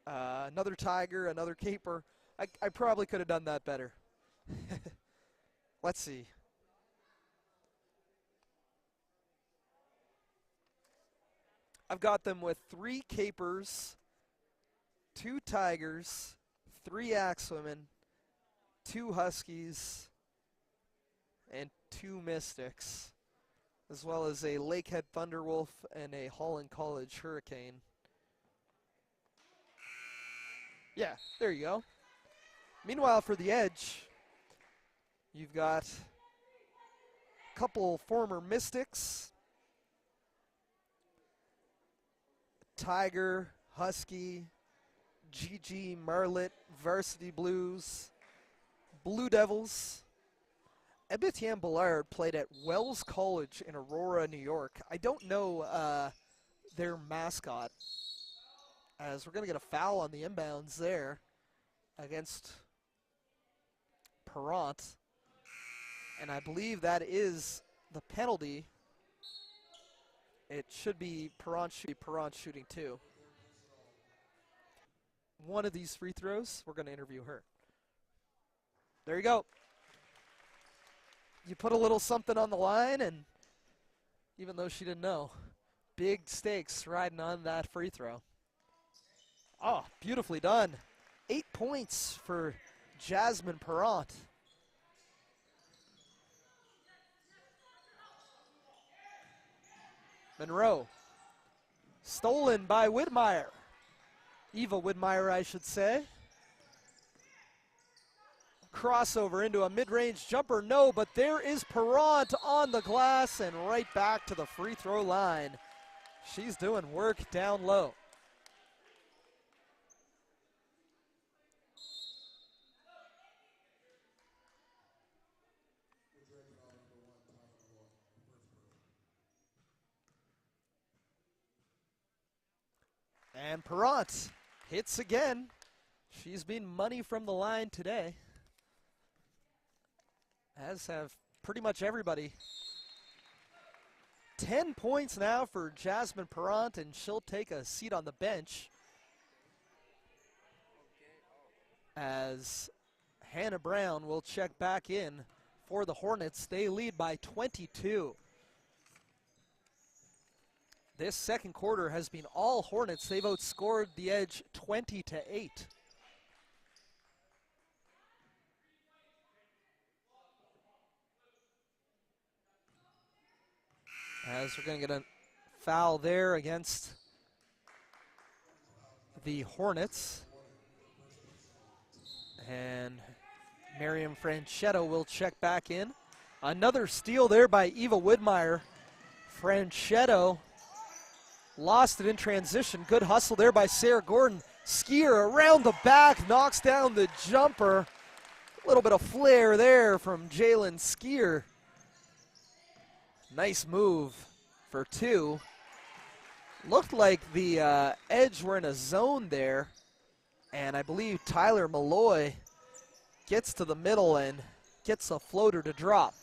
Speaker 3: another Tiger, another Caper. I probably could have done that better. Let's see. I've got them with 3 Capers, 2 Tigers, 3 Axwomen, 2 Huskies, and 2 Mystics, as well as a Lakehead Thunderwolf and a Holland College Hurricane. Yeah, there you go. Meanwhile, for the edge, you've got a couple former Mystics, Tiger, Husky, GG, Marlet, Varsity Blues, Blue Devils. Etienne Ballard played at Wells College in Aurora, New York. I don't know their mascot, as we're going to get a foul on the inbounds there against Perrant. And I believe that is the penalty. It should be Perrant shooting too. One of these free throws, we're going to interview her. There you go. you put a little something on the line, and even though she didn't know, big stakes riding on that free throw. Oh, beautifully done. 8 points for Jasmine Perrant. Monroe, stolen by Widmeyer. Eva Widmeyer, I should say. Crossover into a mid-range jumper, no, but there is Perrant on the glass and right back to the free throw line. She's doing work down low. And Perrant hits again. She's been money from the line today, as have pretty much everybody. 10 points now for Jasmine Perrant, and she'll take a seat on the bench as Hannah Brown will check back in for the Hornets. They lead by 22. This second quarter has been all Hornets. They've outscored the Edge 20-8. As we're going to get a foul there against the Hornets. And Miriam Franchetto will check back in. Another steal there by Eva Widmeyer. Franchetto lost it in transition. Good hustle there by Sarah Gordon. Skier around the back, knocks down the jumper. A little bit of flair there from Jalen Skier. Nice move for two. Looked like the Edge were in a zone there, and I believe Tyler Malloy gets to the middle and gets a floater to drop.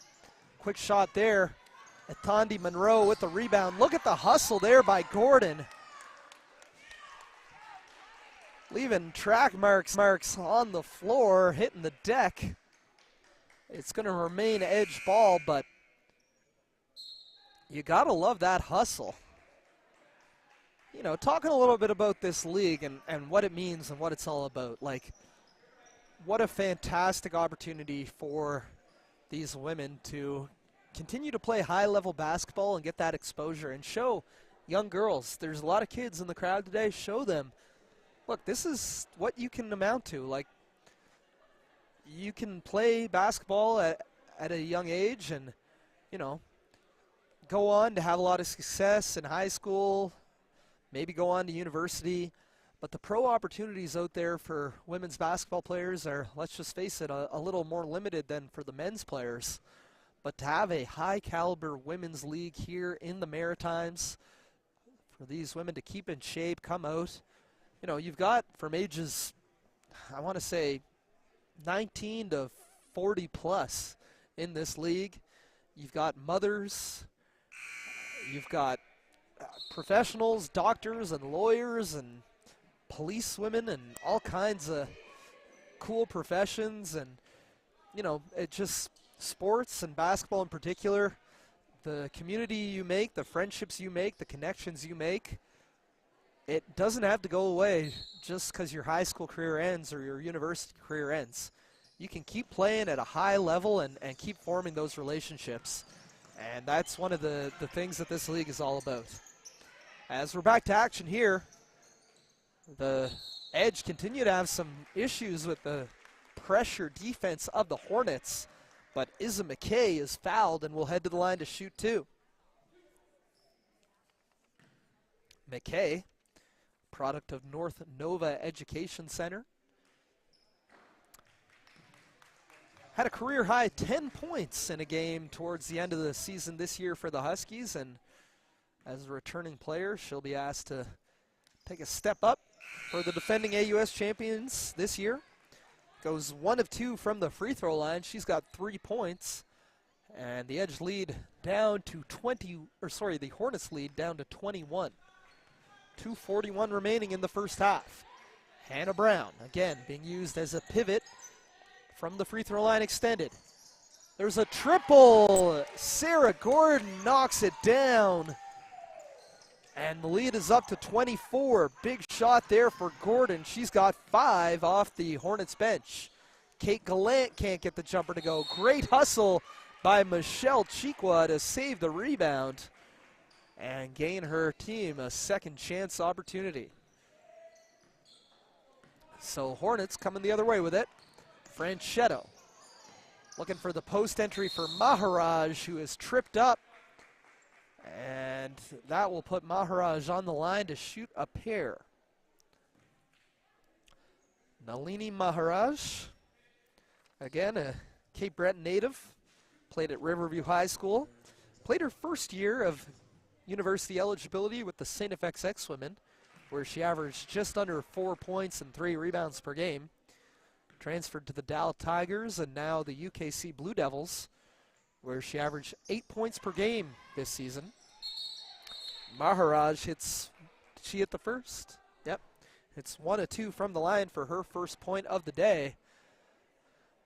Speaker 3: Quick shot there. Atandi Monroe with the rebound. Look at the hustle there by Gordon. Leaving track marks on the floor, hitting the deck. It's going to remain Edge ball, but you got to love that hustle. You know, talking a little bit about this league and what it means and what it's all about. Like, what a fantastic opportunity for these women to continue to play high-level basketball and get that exposure and show young girls. There's a lot of kids in the crowd today. Show them, look, this is what you can amount to. Like, you can play basketball at a young age and, you know, go on to have a lot of success in high school, maybe go on to university. But the pro opportunities out there for women's basketball players are, let's just face it, a little more limited than for the men's players. But to have a high-caliber women's league here in the Maritimes, for these women to keep in shape, come out, you know, you've got from ages, I want to say, 19 to 40 plus in this league. You've got mothers, you've got professionals, doctors and lawyers and policewomen and all kinds of cool professions. And, you know, it just, sports and basketball in particular, the community you make, the friendships you make, the connections you make, it doesn't have to go away just because your high school career ends or your university career ends. You can keep playing at a high level and keep forming those relationships. And that's one of the things that this league is all about. As we're back to action here, the Edge continue to have some issues with the pressure defense of the Hornets, but Isa McKay is fouled and will head to the line to shoot two. McKay, product of North Nova Education Center, had a career-high 10 points in a game towards the end of the season this year for the Huskies, and as a returning player, she'll be asked to take a step up for the defending AUS champions this year. Goes 1 of 2 from the free throw line. She's got 3 points, and the Edge lead down to the Hornets lead down to 21. 2:41 remaining in the first half. Hannah Brown, again, being used as a pivot from the free throw line extended. There's a triple. Sarah Gordon knocks it down. And the lead is up to 24. Big shot there for Gordon. She's got 5 off the Hornets bench. Kate Gallant can't get the jumper to go. Great hustle by Michelle Chiqua to save the rebound and gain her team a second chance opportunity. So Hornets coming the other way with it. Franchetto looking for the post entry for Maharaj, who is tripped up. And that will put Maharaj on the line to shoot a pair. Nalini Maharaj, again, a Cape Breton native, played at Riverview High School. Played her first year of university eligibility with the St. FXX women, where she averaged just under 4 points and 3 rebounds per game. Transferred to the Dow Tigers and now the UKC Blue Devils, where she averaged 8 points per game this season. Maharaj hits, did she hit the first? Yep. It's 1 of 2 from the line for her first point of the day.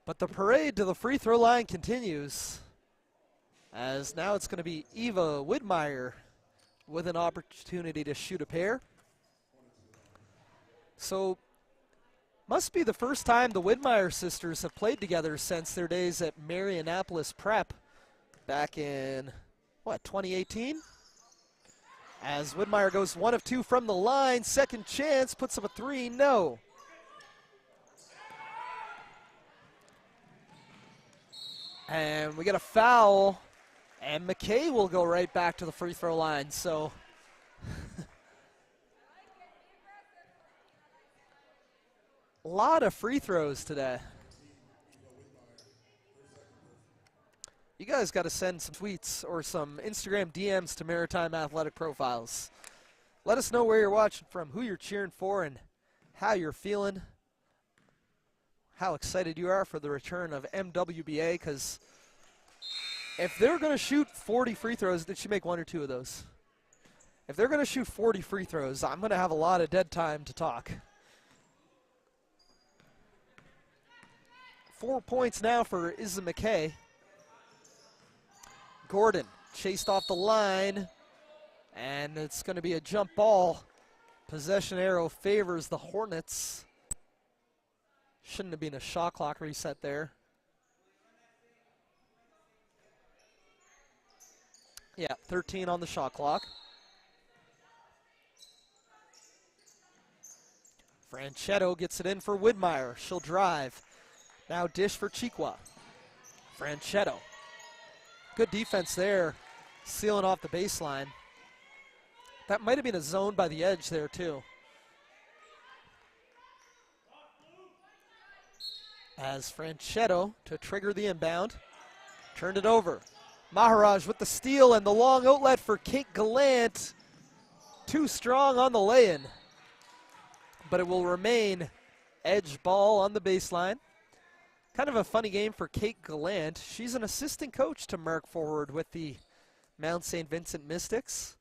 Speaker 3: But the parade to the free throw line continues, as now it's going to be Eva Widmeyer with an opportunity to shoot a pair. So, must be the first time the Widmeyer sisters have played together since their days at Marianapolis Prep back in, what, 2018? As Widmeyer goes 1 of 2 from the line, second chance, puts up a 3, no. And we get a foul, and McKay will go right back to the free throw line. So a lot of free throws today. You guys got to send some tweets or some Instagram DMs to Maritime Athletic Profiles. Let us know where you're watching from, who you're cheering for, and how you're feeling. How excited you are for the return of MWBA, because if they're going to shoot 40 free throws, did she make 1 or 2 of those? If they're going to shoot 40 free throws, I'm going to have a lot of dead time to talk. 4 points now for Izza McKay. Gordon chased off the line, and it's going to be a jump ball. Possession arrow favors the Hornets. Shouldn't have been a shot clock reset there. Yeah, 13 on the shot clock. Franchetto gets it in for Widmeyer. She'll drive. Now dish for Chiqua. Franchetto. Good defense there, sealing off the baseline. That might have been a zone by the edge there too. As Franchetto to trigger the inbound, turned it over. Maharaj with the steal and the long outlet for Kate Gallant. Too strong on the lay-in, but it will remain edge ball on the baseline. Kind of a funny game for Kate Gallant. She's an assistant coach to Mark Forward with the Mount St. Vincent Mystics.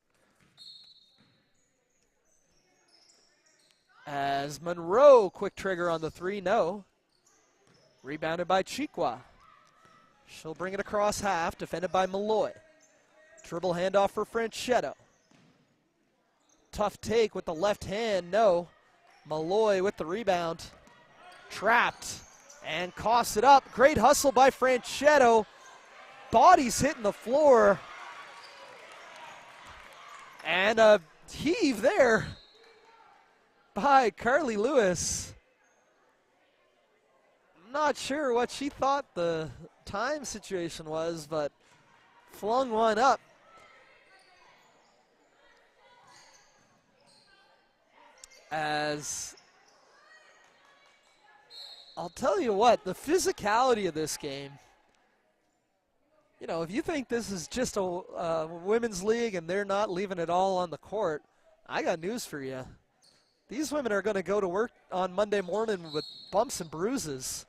Speaker 3: As Monroe, quick trigger on the 3, no. Rebounded by Chiqua. She'll bring it across half, defended by Malloy. Dribble handoff for Franchetto. Tough take with the left hand, no. Malloy with the rebound. Trapped and coughs it up. Great hustle by Franchetto. Body's hitting the floor. And a heave there by Carly Lewis. Not sure what she thought the time situation was, but flung one up. As I'll tell you what, the physicality of this game, you know, if you think this is just a women's league and they're not leaving it all on the court, I got news for you. These women are going to go to work on Monday morning with bumps and bruises,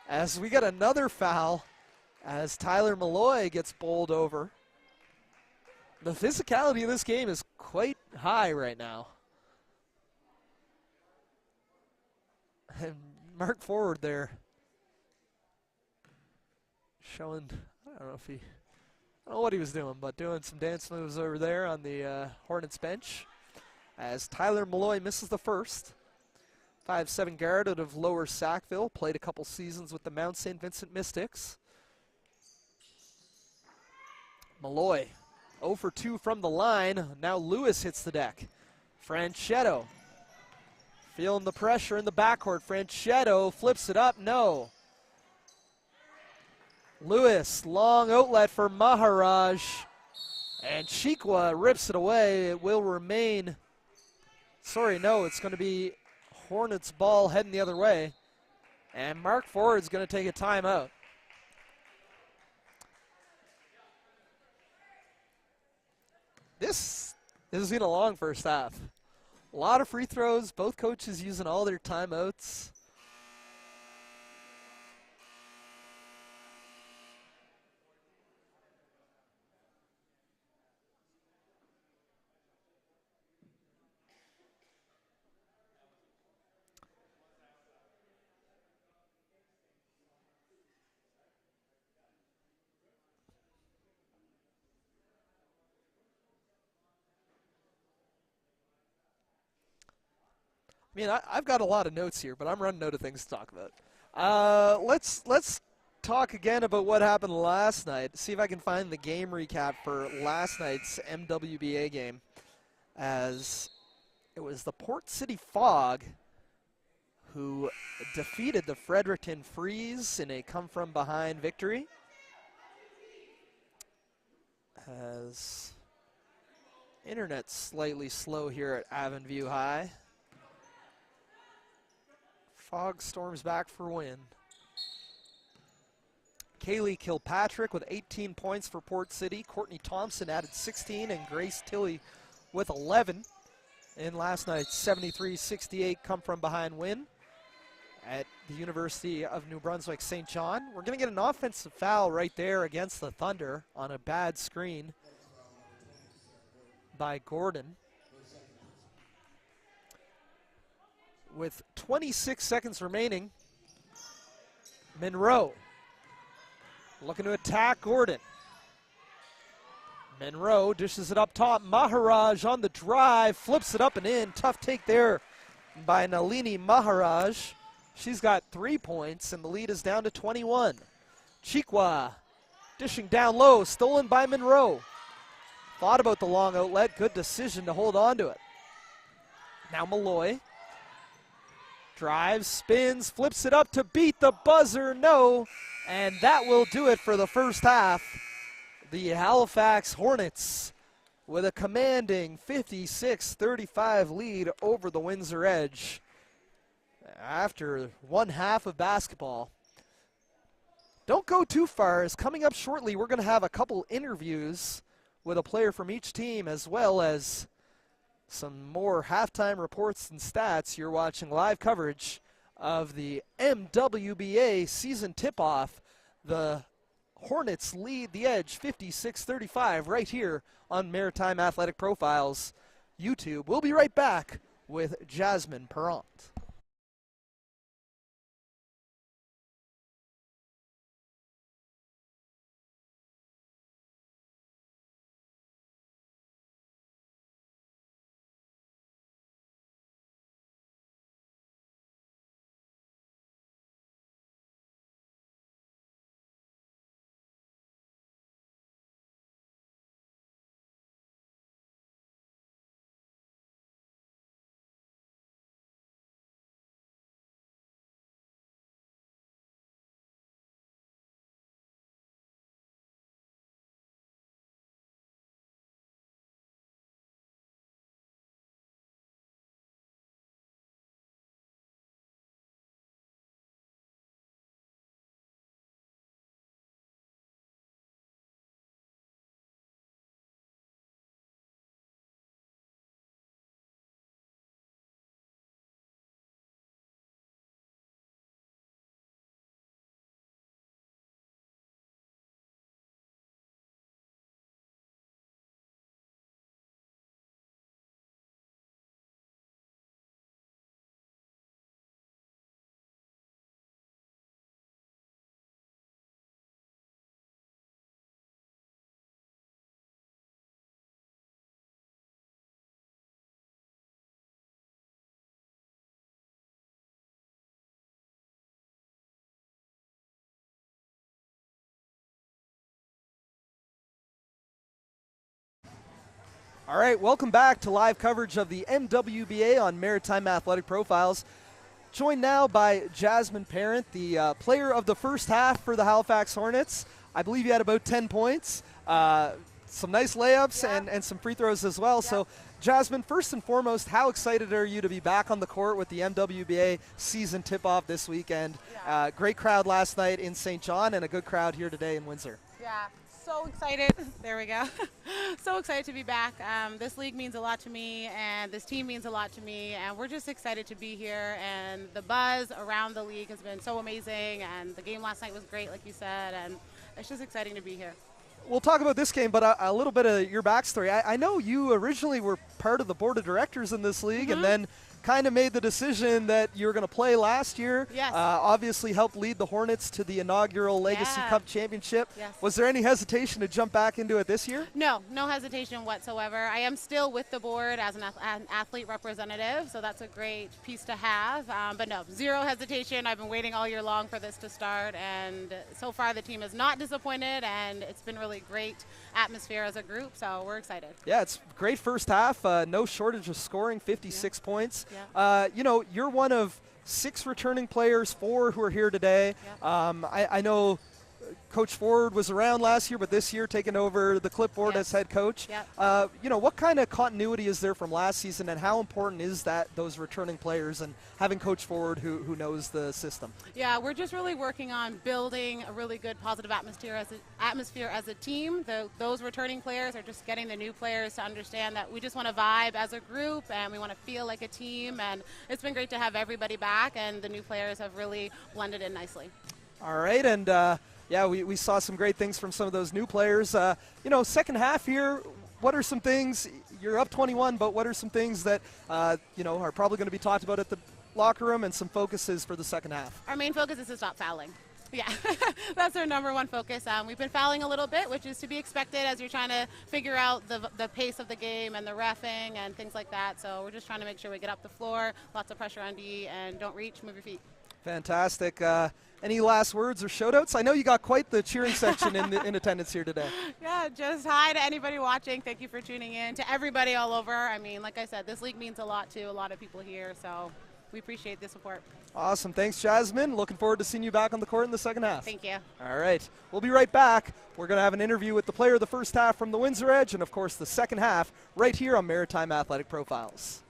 Speaker 3: as we get another foul as Tyler Malloy gets bowled over. The physicality of this game is quite high right now. And Mark Forward there showing I don't know if he, I don't know what he was doing, but doing some dance moves over there on the Hornets bench. As Tyler Malloy misses the first. 5'7" guard out of Lower Sackville. Played a couple seasons with the Mount St. Vincent Mystics. Malloy 0 for 2 from the line. Now Lewis hits the deck. Franchetto feeling the pressure in the backcourt. Franchetto flips it up. No. Lewis, long outlet for Maharaj. And Chikwa rips it away. It will remain. Sorry, no, it's going to be Hornets ball heading the other way. And Mark Ford's going to take a timeout. This has been a long first half. A lot of free throws, both coaches using all their timeouts. I mean, I've got a lot of notes here, but I'm running out of things to talk about. Let's talk again about what happened last night. See if I can find the game recap for last night's MWBA game, as it was the Port City Fog who defeated the Fredericton Freeze in a come-from-behind victory. As internet's slightly slow here at Avonview High. Fog storms back for win. Kaylee Kilpatrick with 18 points for Port City. Courtney Thompson added 16, and Grace Tilley with 11 in last night's 73-68 come-from-behind win at the University of New Brunswick St. John. We're going to get an offensive foul right there against the Thunder on a bad screen by Gordon. With 26 seconds remaining, Monroe looking to attack Gordon. Monroe dishes it up top. Maharaj on the drive, flips it up and in. Tough take there by Nalini Maharaj. She's got 3 points, and the lead is down to 21. Chikwa dishing down low, stolen by Monroe. Thought about the long outlet. Good decision to hold on to it. Now Malloy. Drives, spins, flips it up to beat the buzzer. No. And that will do it for the first half. The Halifax Hornets with a commanding 56-35 lead over the Windsor Edge after one half of basketball. Don't go too far, as coming up shortly we're going to have a couple interviews with a player from each team, as well as some more halftime reports and stats. You're watching live coverage of the MWBA season tip-off. The Hornets lead the Edge 56-35 right here on Maritime Athletic Profiles YouTube. We'll be right back with Jasmine Perrant. All right, welcome back to live coverage of the MWBA on Maritime Athletic Profiles. Joined now by Jasmine Parent, the player of the first half for the Halifax Hornets. I believe you had about 10 points, some nice layups, and some free throws as well. So, Jasmine, first and foremost, how excited are you to be back on the court with the MWBA season tip-off this weekend? Great crowd last night in St. John and a good crowd here today in Windsor.
Speaker 4: Yeah, so excited. There we go. So excited to be back. This league means a lot to me, and this team means a lot to me, and we're just excited to be here. And the buzz around the league has been so amazing, and the game last night was great, like you said, and it's just exciting to be here.
Speaker 3: We'll talk about this game, but a little bit of your backstory. I know you originally were part of the board of directors in this league, and then kind of made the decision that you were going to play last year.
Speaker 4: Yes.
Speaker 3: Obviously helped lead the Hornets to the inaugural Legacy Cup championship.
Speaker 4: Yes.
Speaker 3: Was there any hesitation to jump back into it this year?
Speaker 4: No hesitation whatsoever. I am still with the board as an athlete representative, so that's a great piece to have. But no, zero hesitation. I've been waiting all year long for this to start, and so far the team is not disappointed, and it's been really great atmosphere as a group, so we're excited. Yeah,
Speaker 3: it's great first half. No shortage of scoring, 56 points.
Speaker 4: Yeah.
Speaker 3: You know, you're one of 6 returning players, 4 who are here today.
Speaker 4: Yeah.
Speaker 3: I know Coach Ford was around last year, but this year taking over the clipboard as head coach.
Speaker 4: Yep.
Speaker 3: You know, what kind of continuity is there from last season, and how important is that, those returning players, and having Coach Ford who knows the system?
Speaker 4: Yeah, we're just really working on building a really good positive atmosphere as a team. Those returning players are just getting the new players to understand that we just want to vibe as a group, and we want to feel like a team, and it's been great to have everybody back, and the new players have really blended in nicely.
Speaker 3: All right, and yeah, we saw some great things from some of those new players. You know, second half here, what are some things, you're up 21, but what are some things that, you know, are probably going to be talked about at the locker room, and some focuses for the second half?
Speaker 4: Our main focus is to stop fouling. Yeah, that's our number one focus. We've been fouling a little bit, which is to be expected as you're trying to figure out the pace of the game and the reffing and things like that. So we're just trying to make sure we get up the floor, lots of pressure on D, and don't reach, move your feet.
Speaker 3: Fantastic. Any last words or shout-outs? I know you got quite the cheering section in attendance here today.
Speaker 4: Yeah, just hi to anybody watching. Thank you for tuning in. To everybody all over. I mean, like I said, this league means a lot to a lot of people here, so we appreciate the support.
Speaker 3: Awesome. Thanks, Jasmine. Looking forward to seeing you back on the court in the second half.
Speaker 4: Thank you.
Speaker 3: All right. We'll be right back. We're going to have an interview with the player of the first half from the Windsor Edge, and, of course, the second half right here on Maritime Athletic Profiles.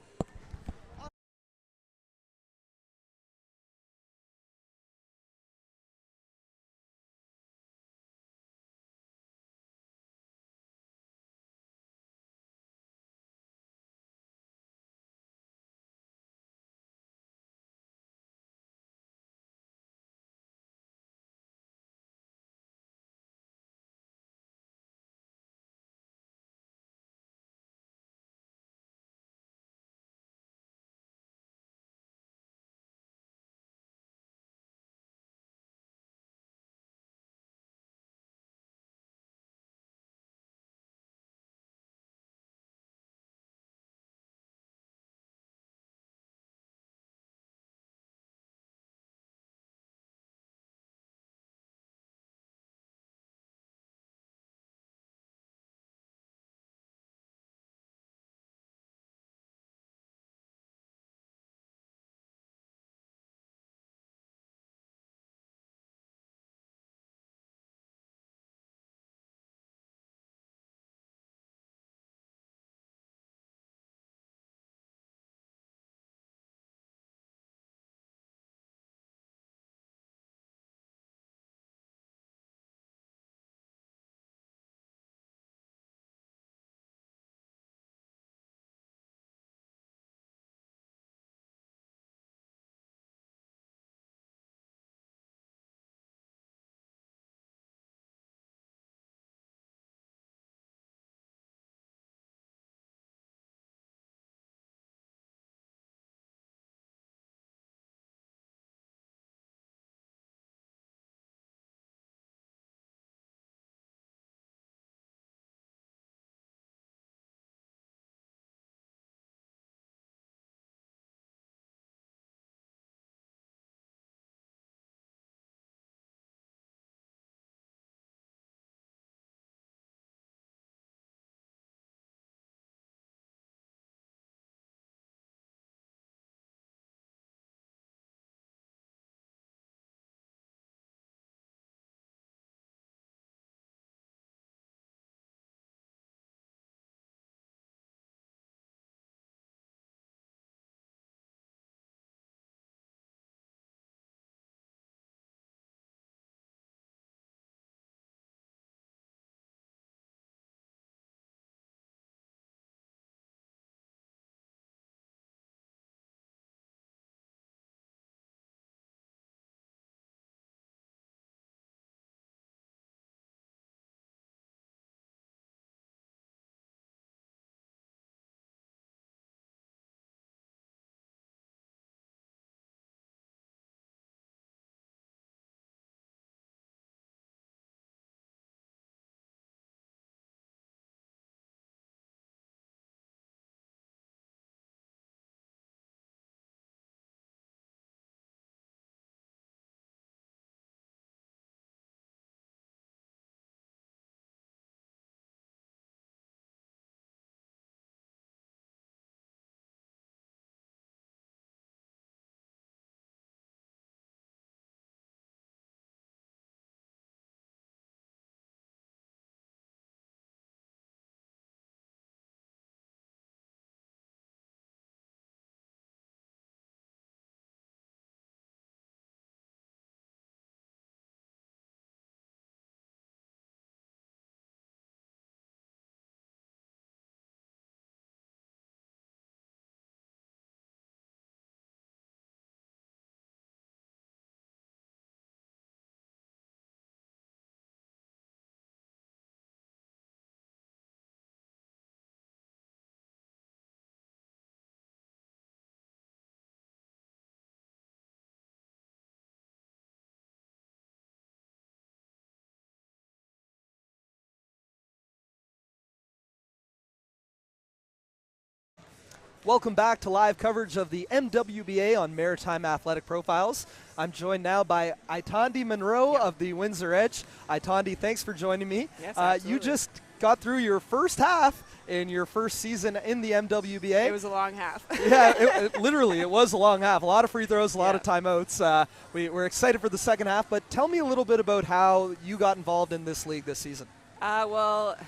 Speaker 3: Welcome back to live coverage of the MWBA on Maritime Athletic Profiles. I'm joined now by Itandi Monroe of the Windsor Edge. Itandi, thanks for joining me.
Speaker 5: Yes, absolutely.
Speaker 3: You just got through your first half in your first season in the MWBA.
Speaker 5: It was a long half.
Speaker 3: Yeah, literally, it was a long half. A lot of free throws, a lot of timeouts. We're excited for the second half, but tell me a little bit about how you got involved in this league this season.
Speaker 5: Well,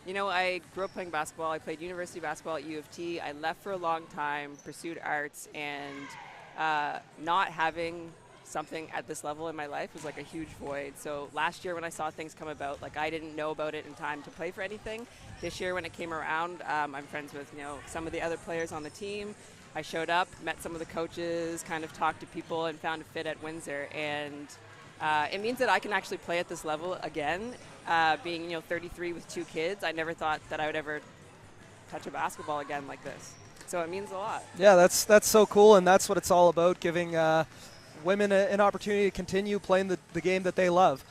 Speaker 5: you know, I grew up playing basketball. I played university basketball at U of T. I left for a long time, pursued arts, and not having something at this level in my life was like a huge void. So last year when I saw things come about, like I didn't know about it in time to play for anything. This year when it came around, I'm friends with, you know, some of the other players on the team. I showed up, met some of the coaches, kind of talked to people, and found a fit at Windsor. And it means that I can actually play at this level again. Being, you know, 33 with 2 kids, I never thought that I would ever touch a basketball again like this. So it means a lot.
Speaker 3: Yeah, that's so cool, and that's what it's all about, giving women an opportunity to continue playing the game that they love.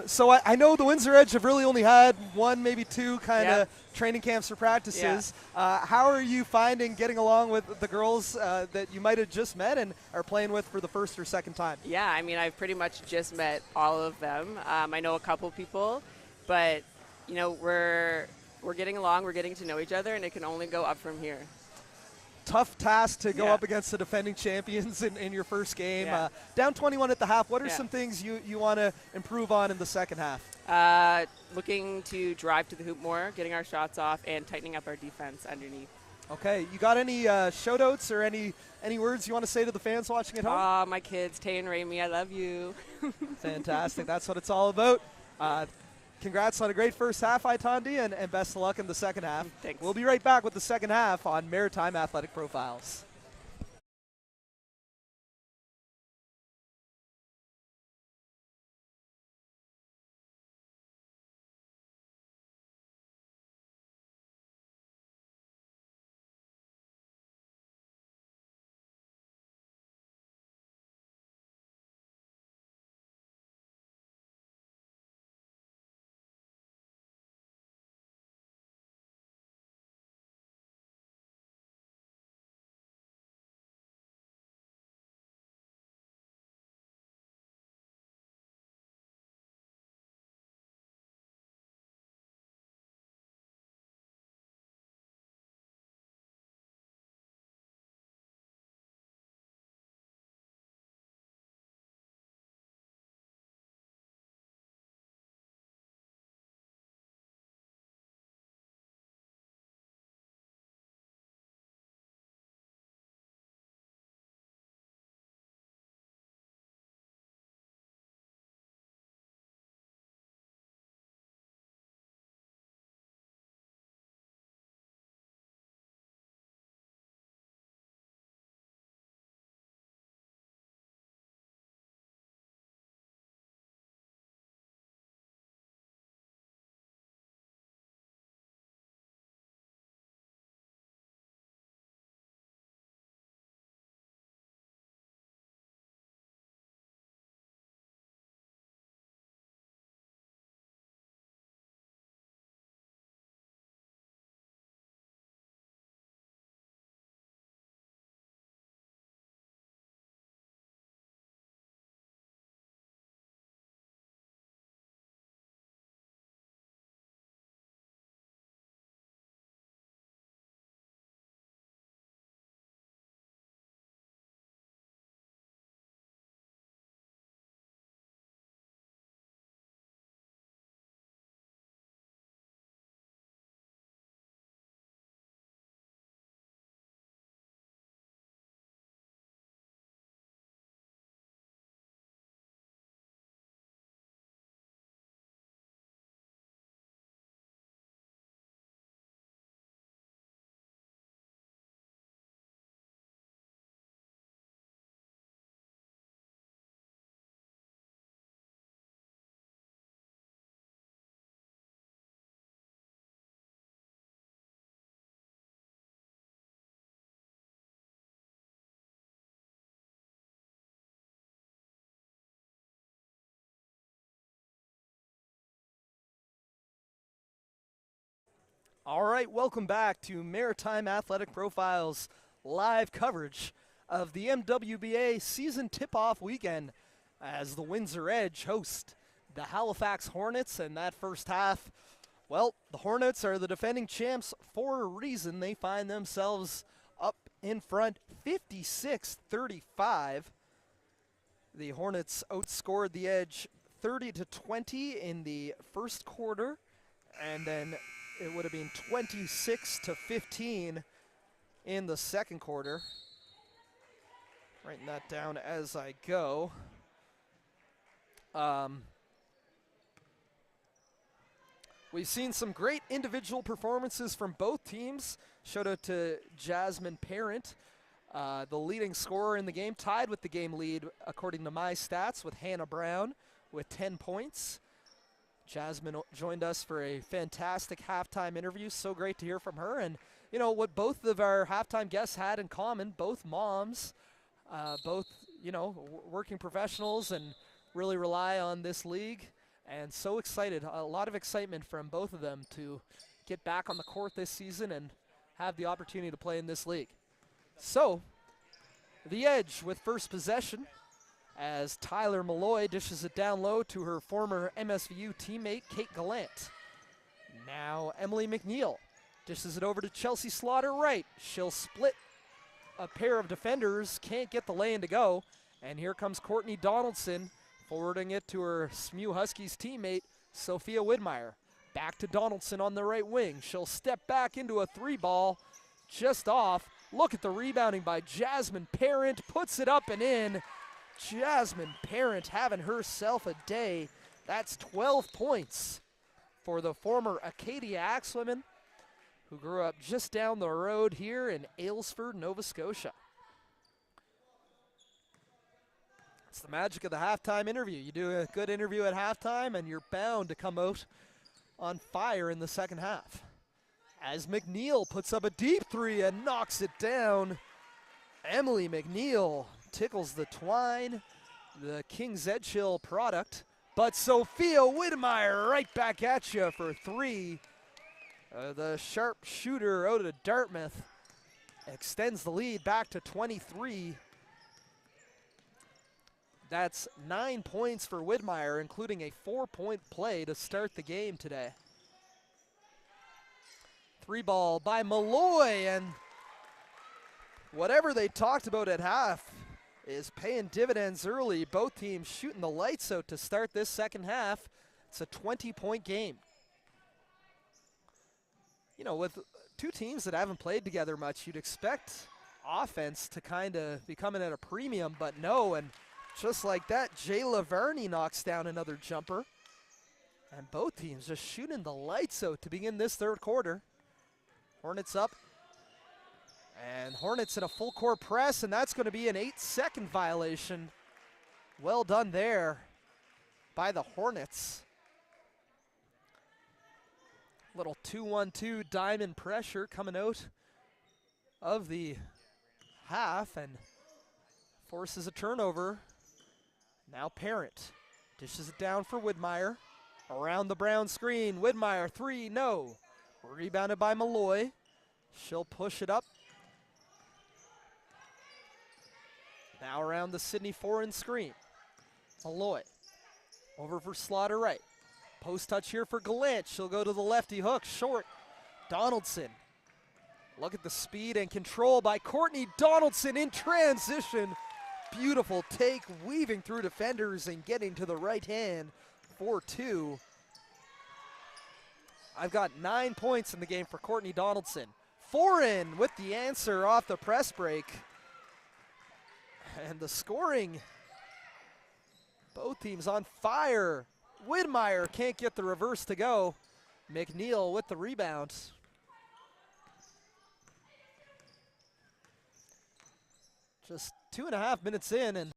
Speaker 3: So I know the Windsor Edge have really only had 1, maybe 2 kind of training camps or practices. How are you finding getting along with the girls that you might have just met and are playing with for the first or second time?
Speaker 5: Yeah, I mean, I've pretty much just met all of them. I know a couple people, but, you know, we're getting along, we're getting to know each other, and it can only go up from here.
Speaker 3: Tough task to go up against the defending champions in your first game. Down 21 at the half. What are some things you want to improve on in the second half?
Speaker 5: Looking to drive to the hoop more, getting our shots off, and tightening up our defense underneath.
Speaker 3: Okay, you got any shout-outs or any words you want to say to the fans watching at home?
Speaker 5: My kids, Tay and Raimi, I love you.
Speaker 3: Fantastic. That's what it's all about. Congrats on a great first half, Itandi, and best of luck in the second half.
Speaker 5: Thanks.
Speaker 3: We'll be right back with the second half on Maritime Athletic Profiles. All right, welcome back to Maritime Athletic Profiles live coverage of the MWBA season tip-off weekend as the Windsor Edge host the Halifax Hornets. And that first half, well, the Hornets are the defending champs for a reason. They find themselves up in front 56-35. The Hornets outscored the Edge 30-20 in the first quarter, and then it would have been 26-15 in the second quarter. Writing that down as I go. We've seen some great individual performances from both teams. Shout out to Jasmine Parent, the leading scorer in the game, tied with the game lead according to my stats with Hannah Brown with 10 points. Jasmine joined us for a fantastic halftime interview. So great to hear from her. And, you know, what both of our halftime guests had in common, both moms, both, you know, working professionals and really rely on this league. And so excited, a lot of excitement from both of them to get back on the court this season and have the opportunity to play in this league. So, the Edge with first possession, as Tyler Malloy dishes it down low to her former MSVU teammate, Kate Gallant. Now Emily McNeil dishes it over to Chelsea Slaughter right. She'll split a pair of defenders, can't get the lay-in to go. And here comes Courtney Donaldson, forwarding it to her SMU Huskies teammate, Sophia Widmeyer. Back to Donaldson on the right wing. She'll step back into a three ball, just off. Look at the rebounding by Jasmine Parent, puts it up and in. Jasmine Parent having herself a day. That's 12 points for the former Acadia Axwomen, who grew up just down the road here in Aylesford, Nova Scotia. It's the magic of the halftime interview. You do a good interview at halftime and you're bound to come out on fire in the second half. As McNeil puts up a deep three and knocks it down. Emily McNeil tickles the twine, the King's Edgehill product, but Sophia Widmeyer right back at you for three. The sharp shooter out of Dartmouth extends the lead back to 23. That's 9 points for Widmeyer, including a 4-point play to start the game today. Three ball by Malloy, and whatever they talked about at half is paying dividends early. Both teams shooting the lights out to start this second half. It's a 20-point game. You know, with two teams that haven't played together much, you'd expect offense to kind of be coming at a premium, but no, and just like that, Jay Laverne knocks down another jumper. And both teams just shooting the lights out to begin this third quarter. Hornets up. And Hornets in a full court press, and that's going to be an 8-second violation. Well done there by the Hornets. Little 2-1-2 diamond pressure coming out of the half and forces a turnover. Now Parent dishes it down for Widmeyer. Around the brown screen, Widmeyer, three, no. Rebounded by Malloy. She'll push it up. Now around the Sydney foreign screen. Malloy over for Slaughter right. Post touch here for Gallant. She'll go to the lefty hook, short. Donaldson. Look at the speed and control by Courtney Donaldson in transition. Beautiful take, weaving through defenders and getting to the right hand for two. I've got 9 points in the game for Courtney Donaldson. Foreign with the answer off the press break. And the scoring, both teams on fire. Widmeyer can't get the reverse to go. McNeil with the rebound. Just 2.5 minutes in, and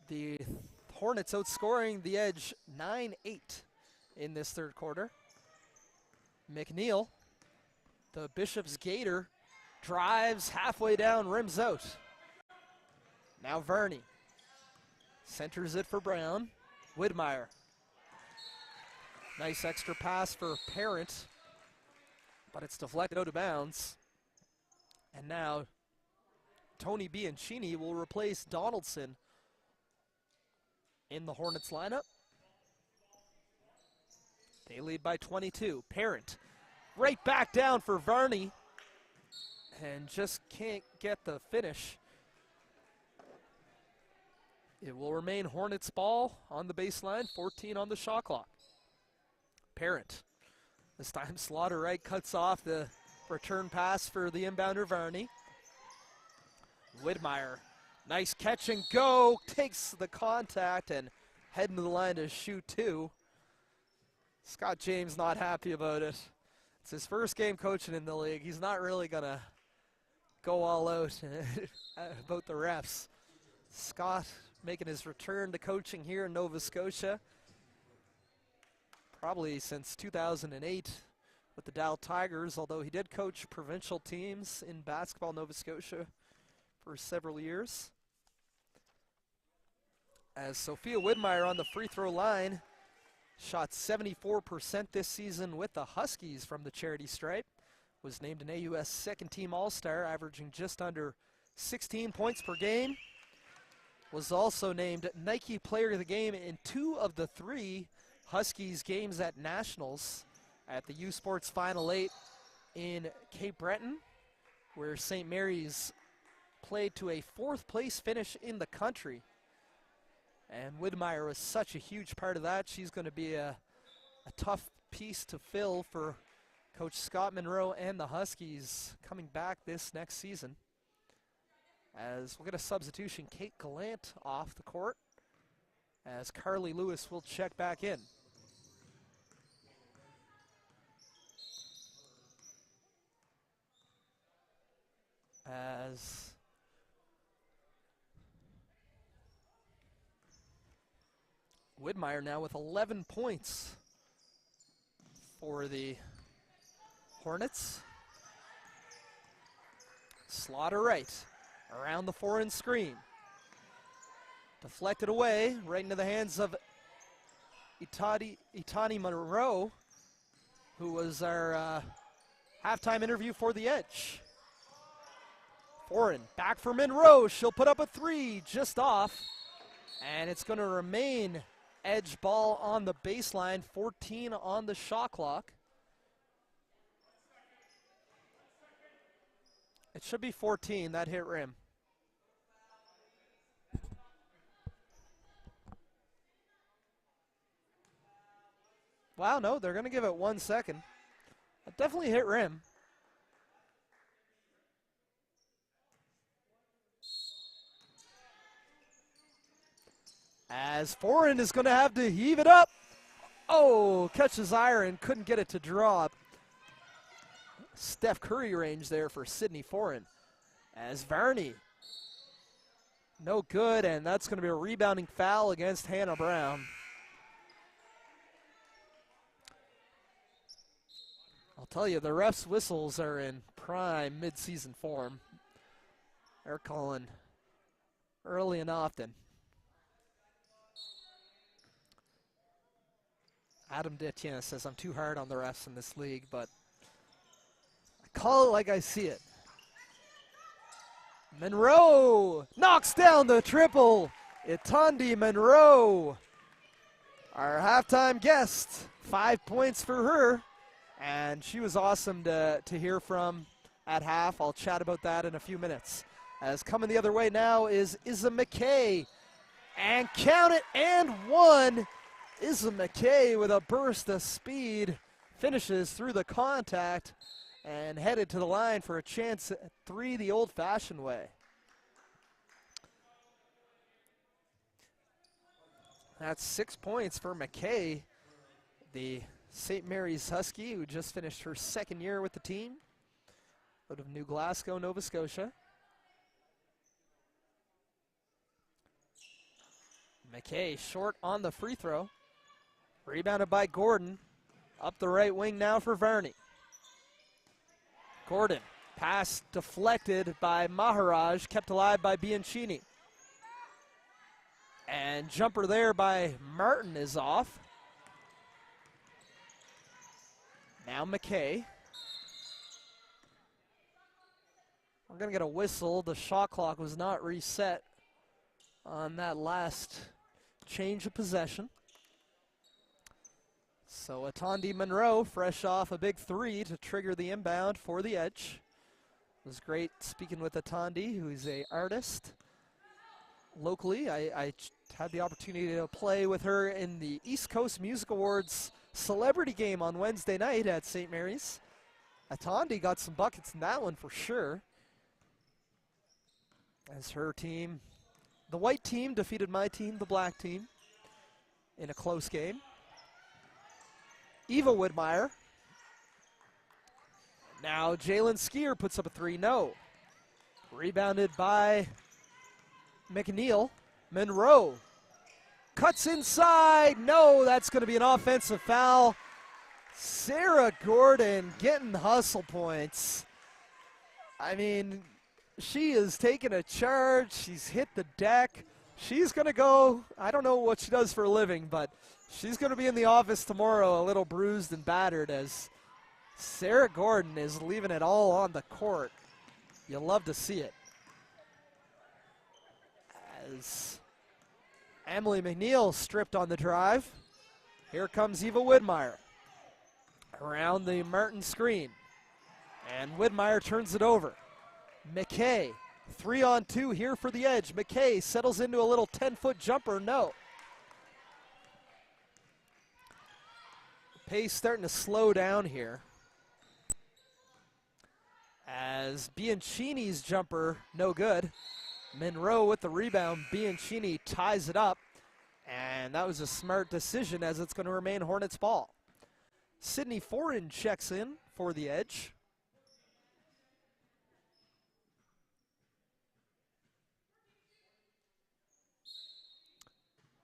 Speaker 3: the Hornets outscoring the Edge 9-8 in this third quarter. McNeil, the Bishop's Gator, drives halfway down, rims out. Now Verney centers it for Brown. Widmeyer. Nice extra pass for Parent. but it's deflected out of bounds. And now Tony Bianchini will replace Donaldson in the Hornets lineup. They lead by 22. Parent right back down for Varney and just can't get the finish. It will remain Hornets ball on the baseline, 14 on the shot clock. Parent. This time Slaughter right cuts off the return pass for the inbounder Varney. Widmeyer, nice catch and go, takes the contact and heading to the line to shoot two. Scott James not happy about it. It's his first game coaching in the league. He's not really gonna go all out about the refs. Scott making his return to coaching here in Nova Scotia. Probably since 2008 with the Dow Tigers, although he did coach provincial teams in basketball Nova Scotia for several years. As Sophia Widmeyer on the free throw line, shot 74% this season with the Huskies from the charity stripe. Was named an AUS second team All-Star, averaging just under 16 points per game. Was also named Nike Player of the Game in 2 of the 3 Huskies games at Nationals at the U Sports Final 8 in Cape Breton, where St. Mary's played to a 4th place finish in the country. And Widmeyer was such a huge part of that. She's going to be a tough piece to fill for Coach Scott Monroe and the Huskies coming back this next season. As we'll get a substitution, Kate Gallant off the court, as Carly Lewis will check back in. As Widmeyer now with 11 points for the Hornets. Slaughter right, around the 4-inch screen. Deflected away, right into the hands of Itani Monroe, who was our halftime interview for The Edge. Foreign, back for Monroe, she'll put up a 3, just off. And it's going to remain Edge ball on the baseline, 14 on the shot clock. It should be 14, that hit rim. Wow, no, they're going to give it 1 second. It definitely hit rim. As Foreign is going to have to heave it up. Oh, catches iron, couldn't get it to drop. Steph Curry range there for Sydney Foreign. As Varney, no good, and that's going to be a rebounding foul against Hannah Brown. I'll tell you, the refs' whistles are in prime mid-season form. They're calling early and often. Adam Detien says, I'm too hard on the refs in this league, but I call it like I see it. Monroe knocks down the triple. Itandi Monroe, our halftime guest. 5 points for her, and she was awesome to hear from at half. I'll chat about that in a few minutes. As coming the other way now is Isa McKay, and count it, and one. Isa McKay with a burst of speed finishes through the contact and headed to the line for a chance at 3 the old-fashioned way. That's 6 points for McKay, the St. Mary's Husky, who just finished her 2nd year with the team out of New Glasgow, Nova Scotia. McKay short on the free throw. Rebounded by Gordon. Up the right wing now for Varney. Gordon, pass deflected by Maharaj, kept alive by Bianchini. And jumper there by Martin is off. Now McKay. We're going to get a whistle. The shot clock was not reset on that last change of possession. So Atandi Monroe, fresh off a big three to trigger the inbound for the Edge. It was great speaking with Atandi, who's an artist locally. I had the opportunity to play with her in the East Coast Music Awards celebrity game on Wednesday night at St. Mary's. Atandi got some buckets in that one for sure. As her team, the white team, defeated my team, the black team, in a close game. Eva Widmeyer. Now Jalen Skier puts up a three, no. Rebounded by McNeil. Monroe cuts inside, no, that's going to be an offensive foul. Sarah Gordon getting hustle points. I mean, she is taking a charge. She's hit the deck. She's going to go, I don't know what she does for a living, but she's going to be in the office tomorrow a little bruised and battered as Sarah Gordon is leaving it all on the court. You'll love to see it. As Emily McNeil stripped on the drive. Here comes Eva Widmeyer around the Martin screen. And Widmeyer turns it over. McKay, 3-on-2 here for the Edge. McKay settles into a little 10-foot jumper, no. Pace starting to slow down here. As Bianchini's jumper, no good. Monroe with the rebound. Bianchini ties it up. And that was a smart decision as it's going to remain Hornets ball. Sydney Foran checks in for the Edge.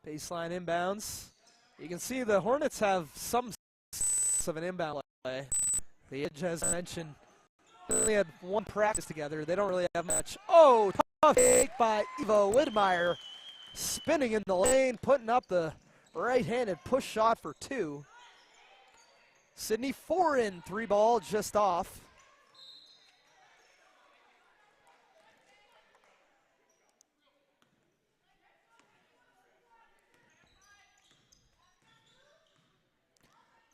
Speaker 3: Baseline inbounds. You can see the Hornets have some of an inbound play. The Edge, as mentioned, only had one practice together. They don't really have much. Oh, tough take by Eva Widmeyer. Spinning in the lane, putting up the right-handed push shot for two. Sydney Foran, three ball just off.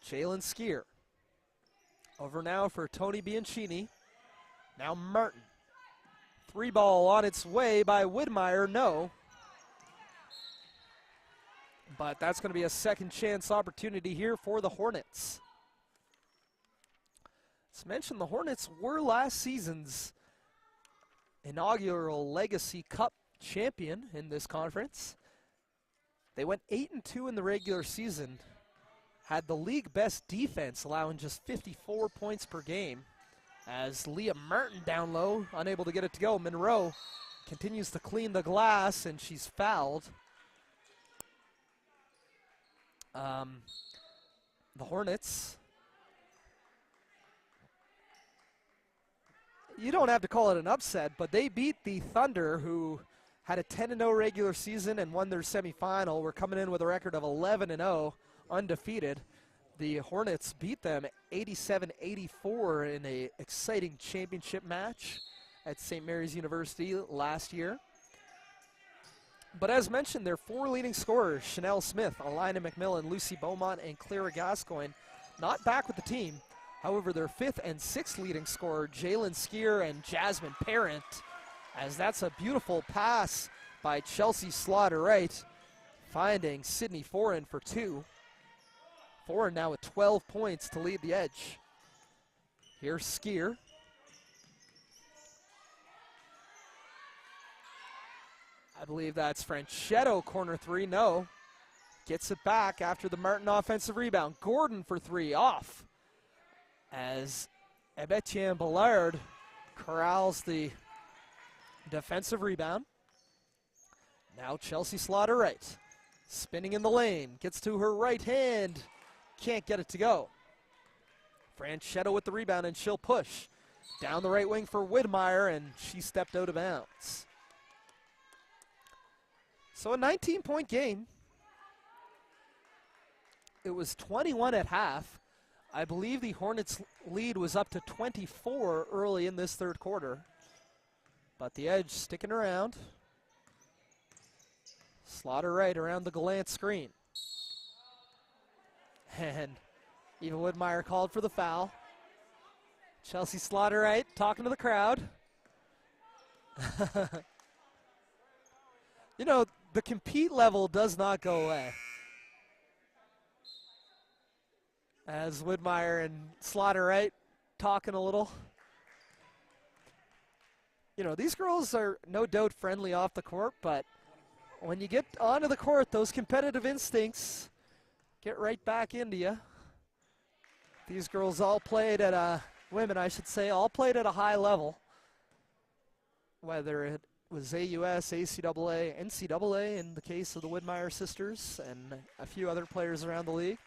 Speaker 3: Jalen Skier. Over now for Tony Bianchini. Now Martin. Three ball on its way by Widmeyer, no. But that's going to be a second chance opportunity here for the Hornets. As mentioned, the Hornets were last season's inaugural Legacy Cup champion in this conference. They went 8-2 in the regular season. Had the league best defense, allowing just 54 points per game. As Leah Martin down low, unable to get it to go. Monroe continues to clean the glass, and she's fouled. The Hornets, you don't have to call it an upset, but they beat the Thunder, who had a 10-0 regular season and won their semifinal. We're coming in with a record of 11-0. Undefeated. The Hornets beat them 87-84 in an exciting championship match at St. Mary's University last year. But as mentioned, their four leading scorers, Chanel Smith, Alina McMillan, Lucy Beaumont, and Clara Gascoigne, not back with the team. However, their fifth and sixth leading scorer, Jalen Skier and Jasmine Parent, as that's a beautiful pass by Chelsea Slaughter-Wright, finding Sydney Foran for two. Foran now with 12 points to lead the Edge. Here's Skier. I believe that's Franchetto, corner three, no. Gets it back after the Martin offensive rebound. Gordon for three, off. As Ebetienne Ballard corrals the defensive rebound. Now Chelsea Slaughter-Wright, spinning in the lane, gets to her right hand. Can't get it to go. Franchetto with the rebound, and she'll push. Down the right wing for Widmeyer, and she stepped out of bounds. So a 19-point game. It was 21 at half. I believe the Hornets' lead was up to 24 early in this third quarter. But the Edge sticking around. Slaughter right around the Gallant screen. And Eva Woodmeyer called for the foul. Chelsea Slaughter right talking to the crowd. You know, the compete level does not go away. As Woodmeyer and Slaughter right talking a little. You know, these girls are no doubt friendly off the court, but when you get onto the court, those competitive instincts get right back into you. These girls all played at a, women I should say, all played at a high level. Whether it was AUS, ACAA, NCAA in the case of the Woodmeyer sisters and a few other players around the league.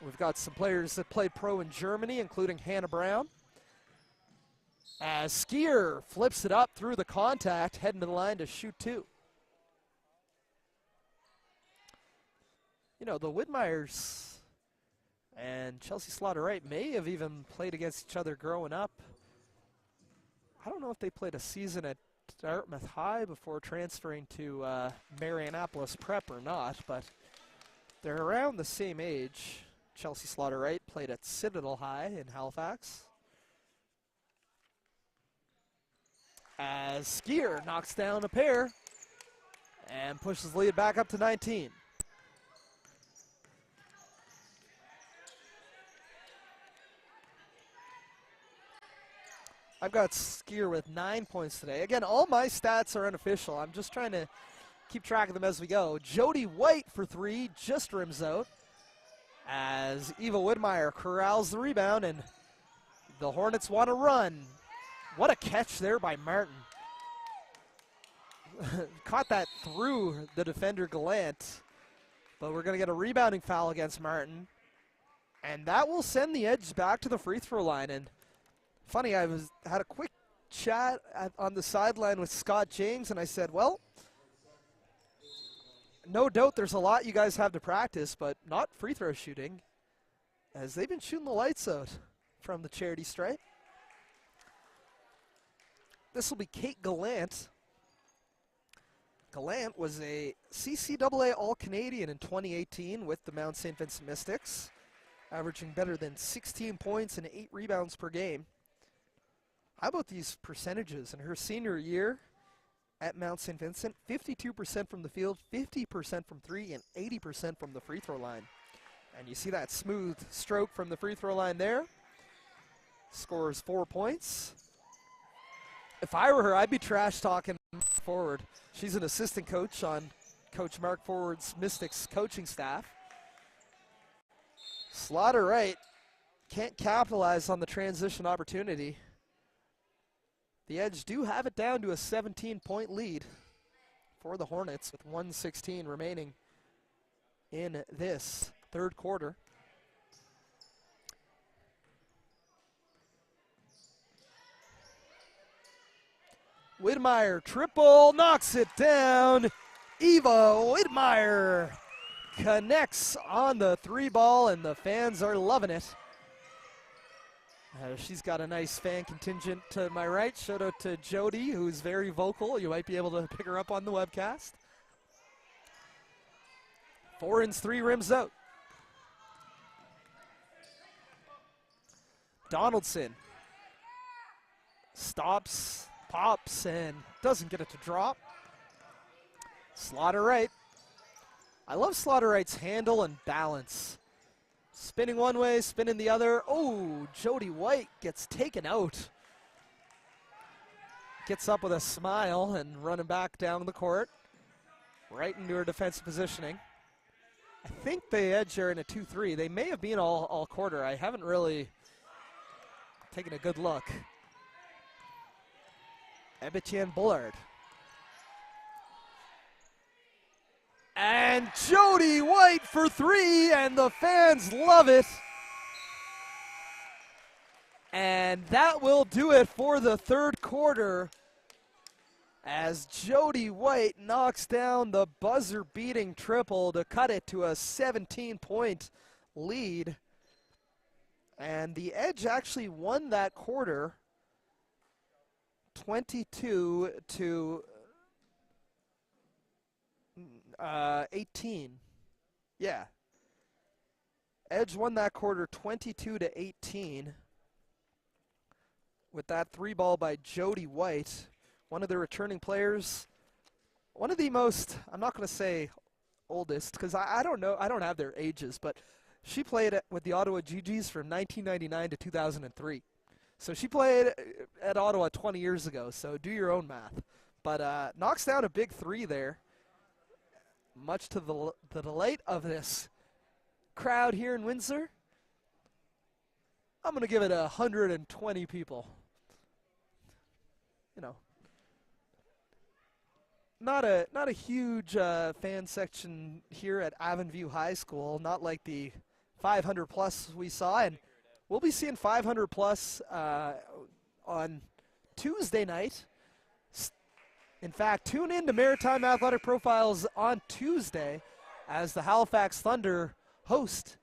Speaker 3: We've got some players that played pro in Germany, including Hannah Brown. As Skier flips it up through the contact, heading to the line to shoot two. You know, the Woodmeyers and Chelsea Slaughter Wright may have even played against each other growing up. I don't know if they played a season at Dartmouth High before transferring to Marianapolis Prep or not, but they're around the same age. Chelsea Slaughter Wright played at Citadel High in Halifax. As Skier knocks down a pair and pushes the lead back up to 19. I've got Skier with 9 points today. Again, all my stats are unofficial. I'm just trying to keep track of them as we go. Jody White for three, just rims out. As Eva Woodmeyer corrals the rebound, and the Hornets want to run. What a catch there by Martin. Caught that through the defender Gallant, but we're going to get a rebounding foul against Martin. And that will send the Edge back to the free throw line. And funny, I had a quick chat on the sideline with Scott James, and I said, well, no doubt there's a lot you guys have to practice, but not free throw shooting, as they've been shooting the lights out from the charity stripe. This will be Kate Gallant. Gallant was a CCAA All-Canadian in 2018 with the Mount St. Vincent Mystics, averaging better than 16 points and 8 rebounds per game. How about these percentages? In her senior year at Mount St. Vincent, 52% from the field, 50% from three, and 80% from the free throw line. And you see that smooth stroke from the free throw line there. Scores 4 points. If I were her, I'd be trash talking forward. She's an assistant coach on Coach Mark Forward's Mystics coaching staff. Slaughter Wright can't capitalize on the transition opportunity. The Edge do have it down to a 17-point lead for the Hornets with 1:16 remaining in this third quarter. Widmeyer triple, knocks it down. Eva Widmeyer connects on the three ball, and the fans are loving it. She's got a nice fan contingent to my right. Shout out to Jody, who's very vocal. You might be able to pick her up on the webcast. 4 ins, 3 rims out. Donaldson stops, pops, and doesn't get it to drop. Slaughter Wright. I love Slaughter Wright's handle and balance. Spinning one way, spinning the other. Oh, Jody White gets taken out. Gets up with a smile and running back down the court. Right into her defensive positioning. I think the Edge are in a 2-3. They may have been all quarter. I haven't really taken a good look. Ebitian Bullard. And Jody White for 3, and the fans love it. And that will do it for the third quarter, as Jody White knocks down the buzzer-beating triple to cut it to a 17-point lead. And the Edge actually won that quarter 22 to 18. Yeah. Edge won that quarter 22 to 18 with that 3-ball by Jody White, one of the returning players. One of the most, I'm not going to say oldest, because I don't know, I don't have their ages, but she played with the Ottawa GGs from 1999 to 2003. So she played at Ottawa 20 years ago, so do your own math. But knocks down a big 3 there, much to the delight of this crowd here in Windsor. I'm going to give it 120 people. You know, not a huge fan section here at Avonview High School, not like the 500 plus we saw, and we'll be seeing 500 plus on Tuesday night. In fact, tune in to Maritime Athletic Profiles on Tuesday as the Halifax Thunder host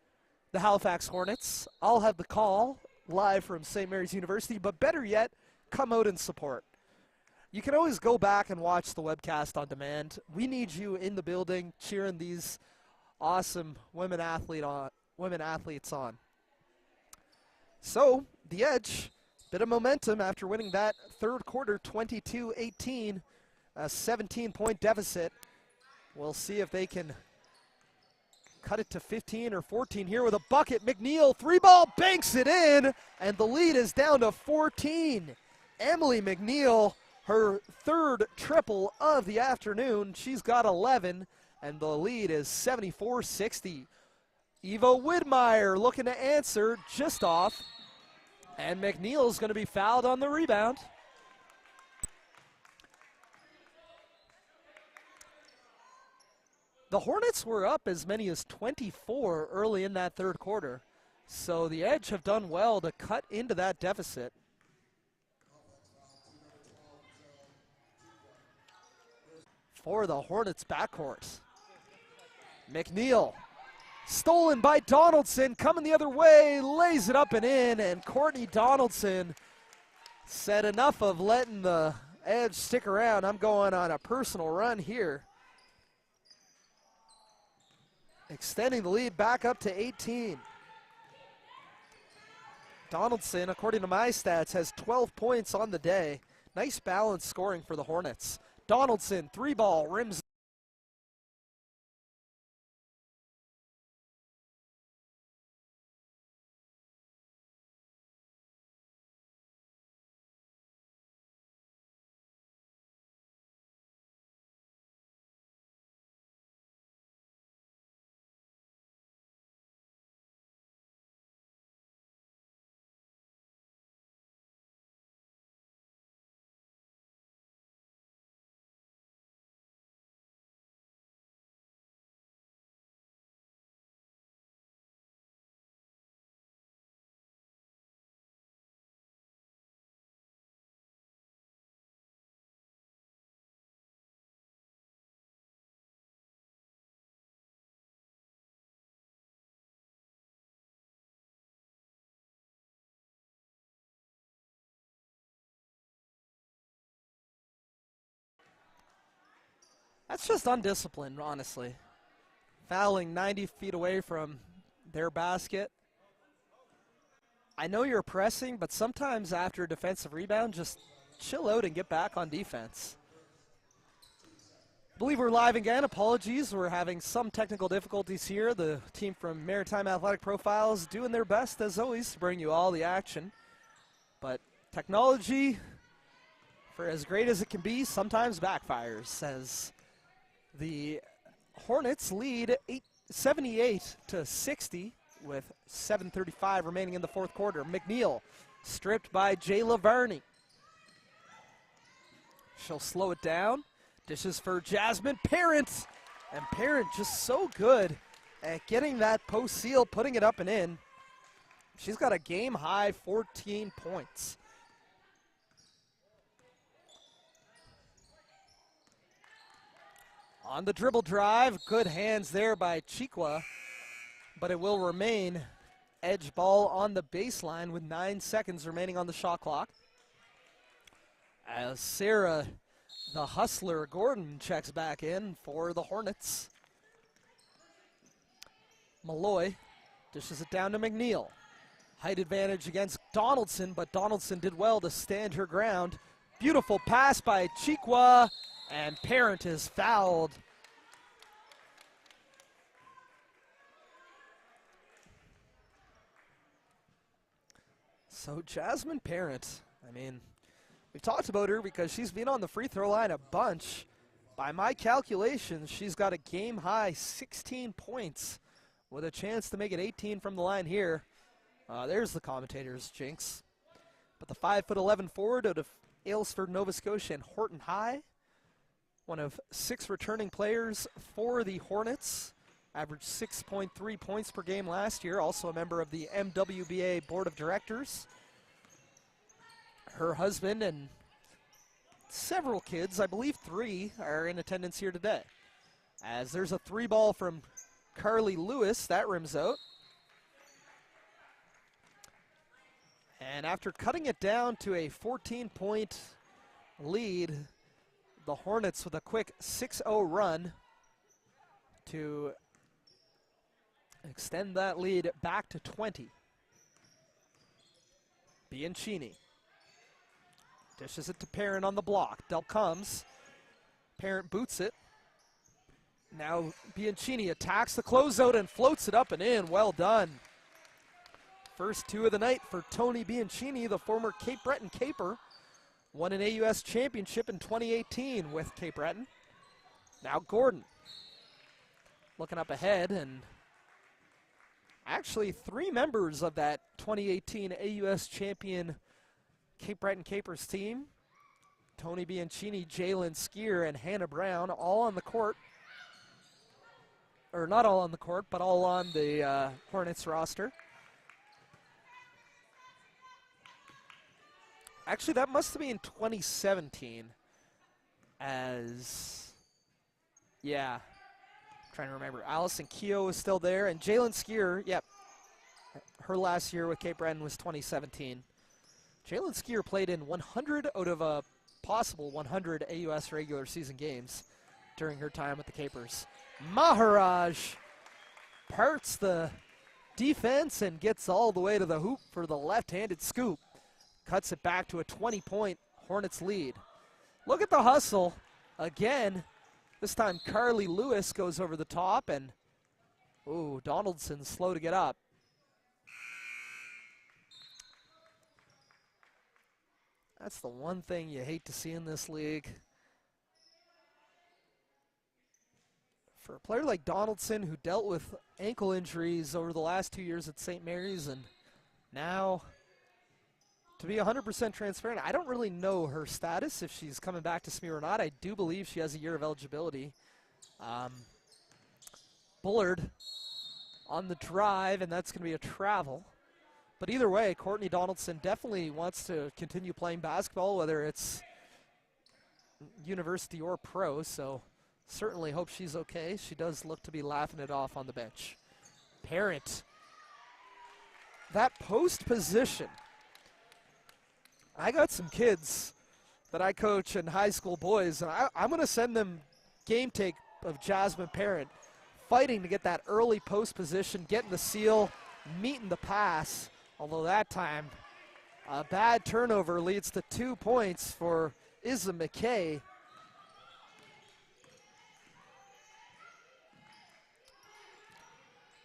Speaker 3: the Halifax Hornets. I'll have the call live from St. Mary's University, but better yet, come out and support. You can always go back and watch the webcast on demand. We need you in the building cheering these awesome women athletes on. So, the Edge, bit of momentum after winning that third quarter 22-18, a 17-point deficit. We'll see if they can cut it to 15 or 14 here with a bucket. McNeil, 3-ball, banks it in, and the lead is down to 14. Emily McNeil, her third triple of the afternoon. She's got 11, and the lead is 74-60. Evo Widmeyer looking to answer, just off, and McNeil's going to be fouled on the rebound. The Hornets were up as many as 24 early in that third quarter, so the Edge have done well to cut into that deficit. For the Hornets backcourt, McNeil, stolen by Donaldson, coming the other way, lays it up and in, and Courtney Donaldson said enough of letting the Edge stick around. I'm going on a personal run here. Extending the lead back up to 18. Donaldson, according to my stats, has 12 points on the day. Nice balance scoring for the Hornets. Donaldson, 3-ball, rims. That's just undisciplined, honestly. Fouling 90 feet away from their basket. I know you're pressing, but sometimes after a defensive rebound, just chill out and get back on defense. I believe we're live again. Apologies, we're having some technical difficulties here. The team from Maritime Athletic Profiles doing their best, as always, to bring you all the action. But technology, for as great as it can be, sometimes backfires, as the Hornets lead 78-60 with 7:35 remaining in the fourth quarter. McNeil stripped by Jayla Varney. She'll slow it down. Dishes for Jasmine Parent. And Parent just so good at getting that post seal, putting it up and in. She's got a game-high 14 points. On the dribble drive, good hands there by Chiqua, but it will remain Edge ball on the baseline with 9 seconds remaining on the shot clock. As Sarah, the hustler Gordon, checks back in for the Hornets. Malloy dishes it down to McNeil. Height advantage against Donaldson, but Donaldson did well to stand her ground. Beautiful pass by Chikwa, and Parent is fouled. So Jasmine Parent, I mean, we've talked about her because she's been on the free throw line a bunch. By my calculations, she's got a game-high 16 points with a chance to make it 18 from the line here. There's the commentator's jinx. But the 5'11" forward out of Aylesford, Nova Scotia, and Horton High, one of 6 returning players for the Hornets, averaged 6.3 points per game last year, also a member of the MWBA Board of Directors. Her husband and several kids, I believe 3, are in attendance here today. As there's a 3-ball from Carly Lewis, that rims out. And after cutting it down to a 14-point lead, the Hornets with a quick 6-0 run to extend that lead back to 20. Bianchini dishes it to Parent on the block. Del comes. Parent boots it. Now Bianchini attacks the closeout and floats it up and in. Well done. First 2 of the night for Tony Bianchini, the former Cape Breton Caper. Won an AUS championship in 2018 with Cape Breton. Now Gordon looking up ahead, and actually 3 members of that 2018 AUS champion Cape Breton Capers team, Tony Bianchini, Jalen Skier, and Hannah Brown, all on the court. Or not all on the court, but all on the Hornets roster. Actually, that must have been 2017 as, yeah, I'm trying to remember. Allison Keogh is still there, and Jalen Skier, yep, her last year with Cape Breton was 2017. Jalen Skier played in 100 out of a possible 100 AUS regular season games during her time with the Capers. Maharaj parts the defense and gets all the way to the hoop for the left-handed scoop. Cuts it back to a 20-point Hornets lead. Look at the hustle. Again, this time Carly Lewis goes over the top, and ooh, Donaldson's slow to get up. That's the one thing you hate to see in this league. For a player like Donaldson, who dealt with ankle injuries over the last 2 years at St. Mary's, and now, to be 100% transparent, I don't really know her status, if she's coming back to SMU or not. I do believe she has a year of eligibility. Bullard on the drive, and that's going to be a travel. But either way, Courtney Donaldson definitely wants to continue playing basketball, whether it's university or pro, so certainly hope she's okay. She does look to be laughing it off on the bench. Parent. That post position. I got some kids that I coach in high school boys, and I'm going to send them game tape of Jasmine Parent fighting to get that early post position, getting the seal, meeting the pass. Although that time, a bad turnover leads to 2 points for Isla McKay.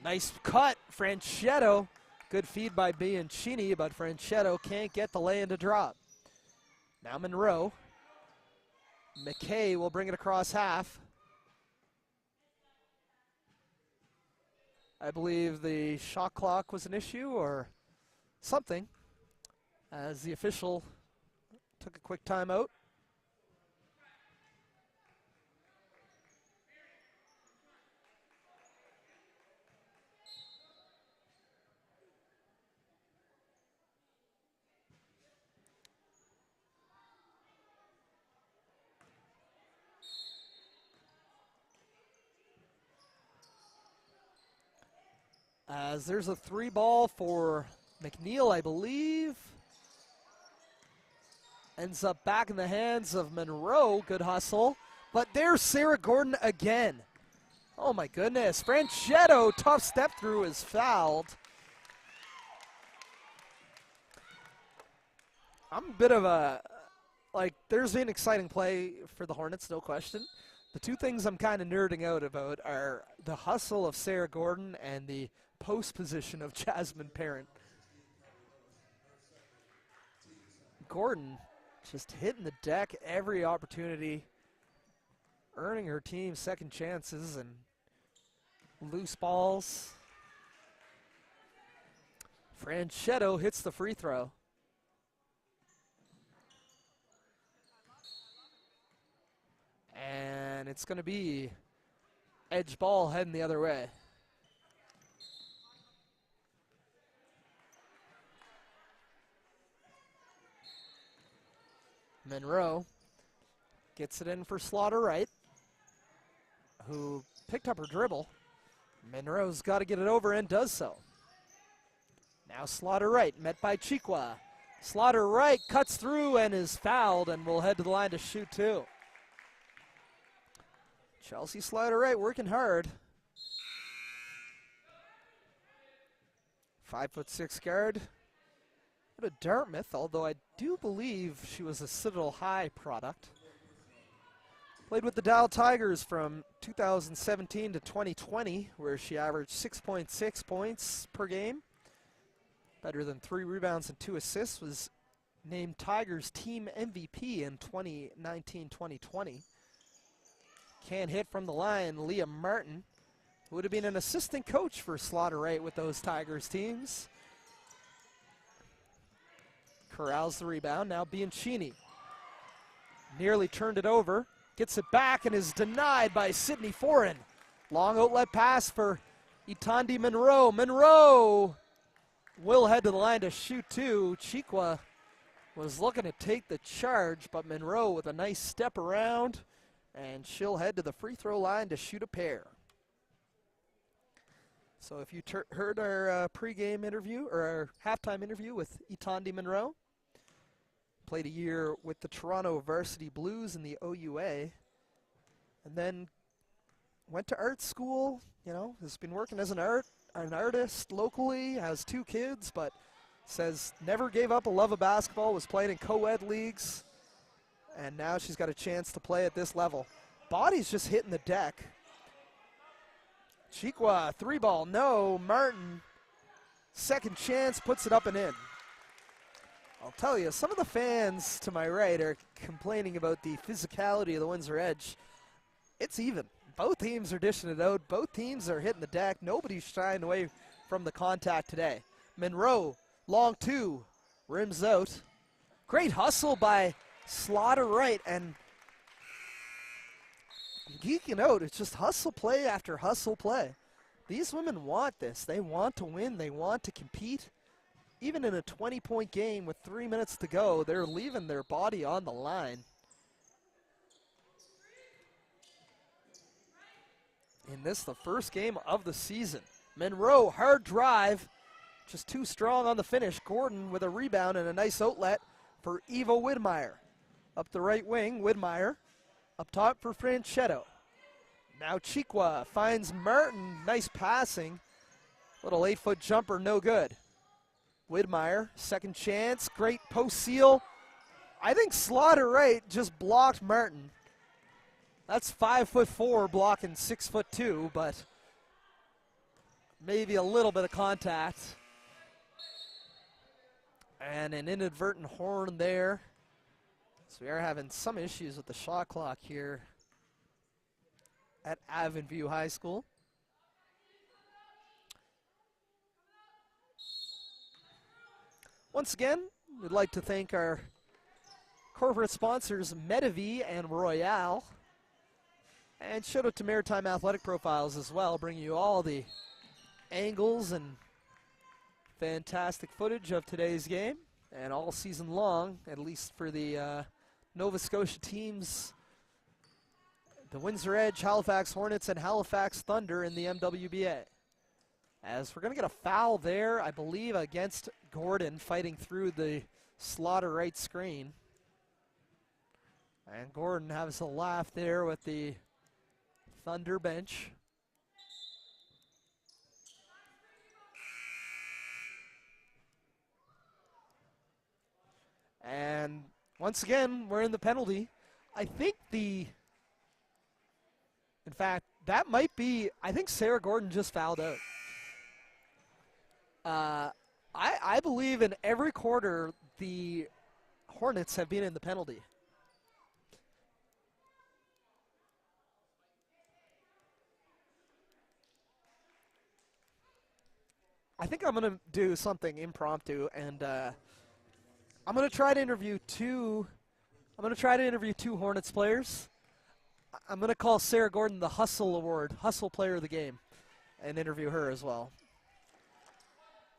Speaker 3: Nice cut, Franchetto. Good feed by Bianchini, but Franchetto can't get the lay-in to drop. Now Monroe. McKay will bring it across half. I believe the shot clock was an issue or something, as the official took a quick timeout. As there's a 3-ball for McNeil, I believe. Ends up back in the hands of Monroe. Good hustle. But there's Sarah Gordon again. Oh my goodness. Franchetto, tough step through, is fouled. I'm a bit of a, there's an exciting play for the Hornets, no question. The two things I'm kind of nerding out about are the hustle of Sarah Gordon and the post position of Jasmine Parent. Gordon just hitting the deck every opportunity, earning her team second chances and loose balls. Franchetto hits the free throw. And it's going to be edge ball heading the other way. Monroe gets it in for Slaughter Wright, who picked up her dribble. Monroe's got to get it over and does so. Now Slaughter Wright met by Chiqua. Slaughter Wright cuts through and is fouled and will head to the line to shoot two. Chelsea Slaughter Wright working hard. 5'6" guard. Out of Dartmouth, although I do believe she was a Citadel High product. Played with the Dow Tigers from 2017 to 2020, where she averaged 6.6 points per game. Better than 3 rebounds and 2 assists. Was named Tigers team MVP in 2019-2020. Can't hit from the line. Leah Martin, who would have been an assistant coach for Slaughter Wright with those Tigers teams. Corrals the rebound. Now Bianchini nearly turned it over. Gets it back and is denied by Sydney Foran. Long outlet pass for Itandi Monroe. Monroe will head to the line to shoot two. Chiqua was looking to take the charge, but Monroe with a nice step around, and she'll head to the free throw line to shoot a pair. So if you heard our pregame interview, or our halftime interview with Itandi Monroe, played a year with the Toronto Varsity Blues in the OUA, and then went to art school, has been working as an artist locally, has 2 kids, but says never gave up a love of basketball, was playing in co-ed leagues, and now she's got a chance to play at this level. Body's just hitting the deck. Chiqua, 3-ball, no. Martin, second chance, puts it up and in. I'll tell you, some of the fans to my right are complaining about the physicality of the Windsor Edge. It's even. Both teams are dishing it out. Both teams are hitting the deck. Nobody's shying away from the contact today. Monroe, long 2, rims out. Great hustle by Slaughter Wright, and geeking out. It's just hustle play after hustle play. These women want this. They want to win. They want to compete. Even in a 20-point game with 3 minutes to go, they're leaving their body on the line. In this, the first game of the season. Monroe, hard drive, just too strong on the finish. Gordon with a rebound and a nice outlet for Eva Widmeyer. Up the right wing, Widmeyer. Up top for Franchetto. Now Chiqua finds Martin. Nice passing. Little 8-foot jumper, no good. Widmeyer, second chance. Great post seal. I think Slaughter Wright just blocked Martin. That's 5'4" blocking 6'2", but maybe a little bit of contact. And an inadvertent horn there. So we are having some issues with the shot clock here at Avonview High School. Once again, we'd like to thank our corporate sponsors, MWBA and Royale. And shout out to Maritime Athletic Profiles as well, bringing you all the angles and fantastic footage of today's game. And all season long, at least for the Nova Scotia teams, the Windsor Edge, Halifax Hornets, and Halifax Thunder in the MWBA. As we're going to get a foul there, I believe, against Gordon, fighting through the Slaughter Wright screen. And Gordon has a laugh there with the Thunder bench. And once again, we're in the penalty. I think in fact, that might be, I think Sarah Gordon just fouled out. I believe in every quarter the Hornets have been in the penalty. I think I'm going to do something impromptu, and I'm going to try to interview two Hornets players. I'm going to call Sarah Gordon the Hustle Award, Hustle Player of the Game, and interview her as well.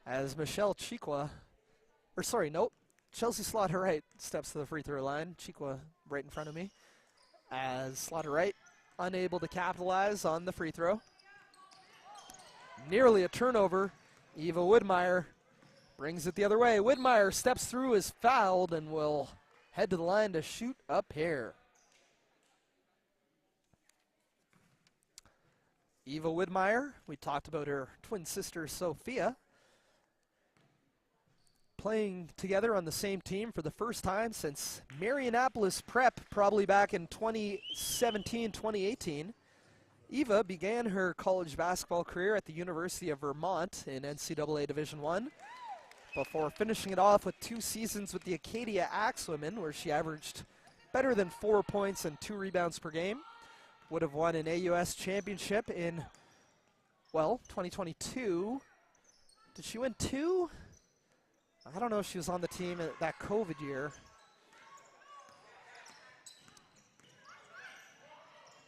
Speaker 3: As Michelle Chikwa, Chelsea Slaughter-Wright steps to the free throw line. Chikwa right in front of me. As Slaughter-Wright unable to capitalize on the free throw. Nearly a turnover. Eva Widmeyer brings it the other way. Widmeyer steps through, is fouled, and will head to the line to shoot a pair. Eva Widmeyer, we talked about her twin sister Sophia, playing together on the same team for the first time since Marianapolis Prep, probably back in 2017, 2018. Eva began her college basketball career at the University of Vermont in NCAA Division I before finishing it off with 2 seasons with the Acadia Axewomen, where she averaged better than 4 points and 2 rebounds per game. Would have won an AUS championship in, 2022. Did she win 2? I don't know if she was on the team at that COVID year.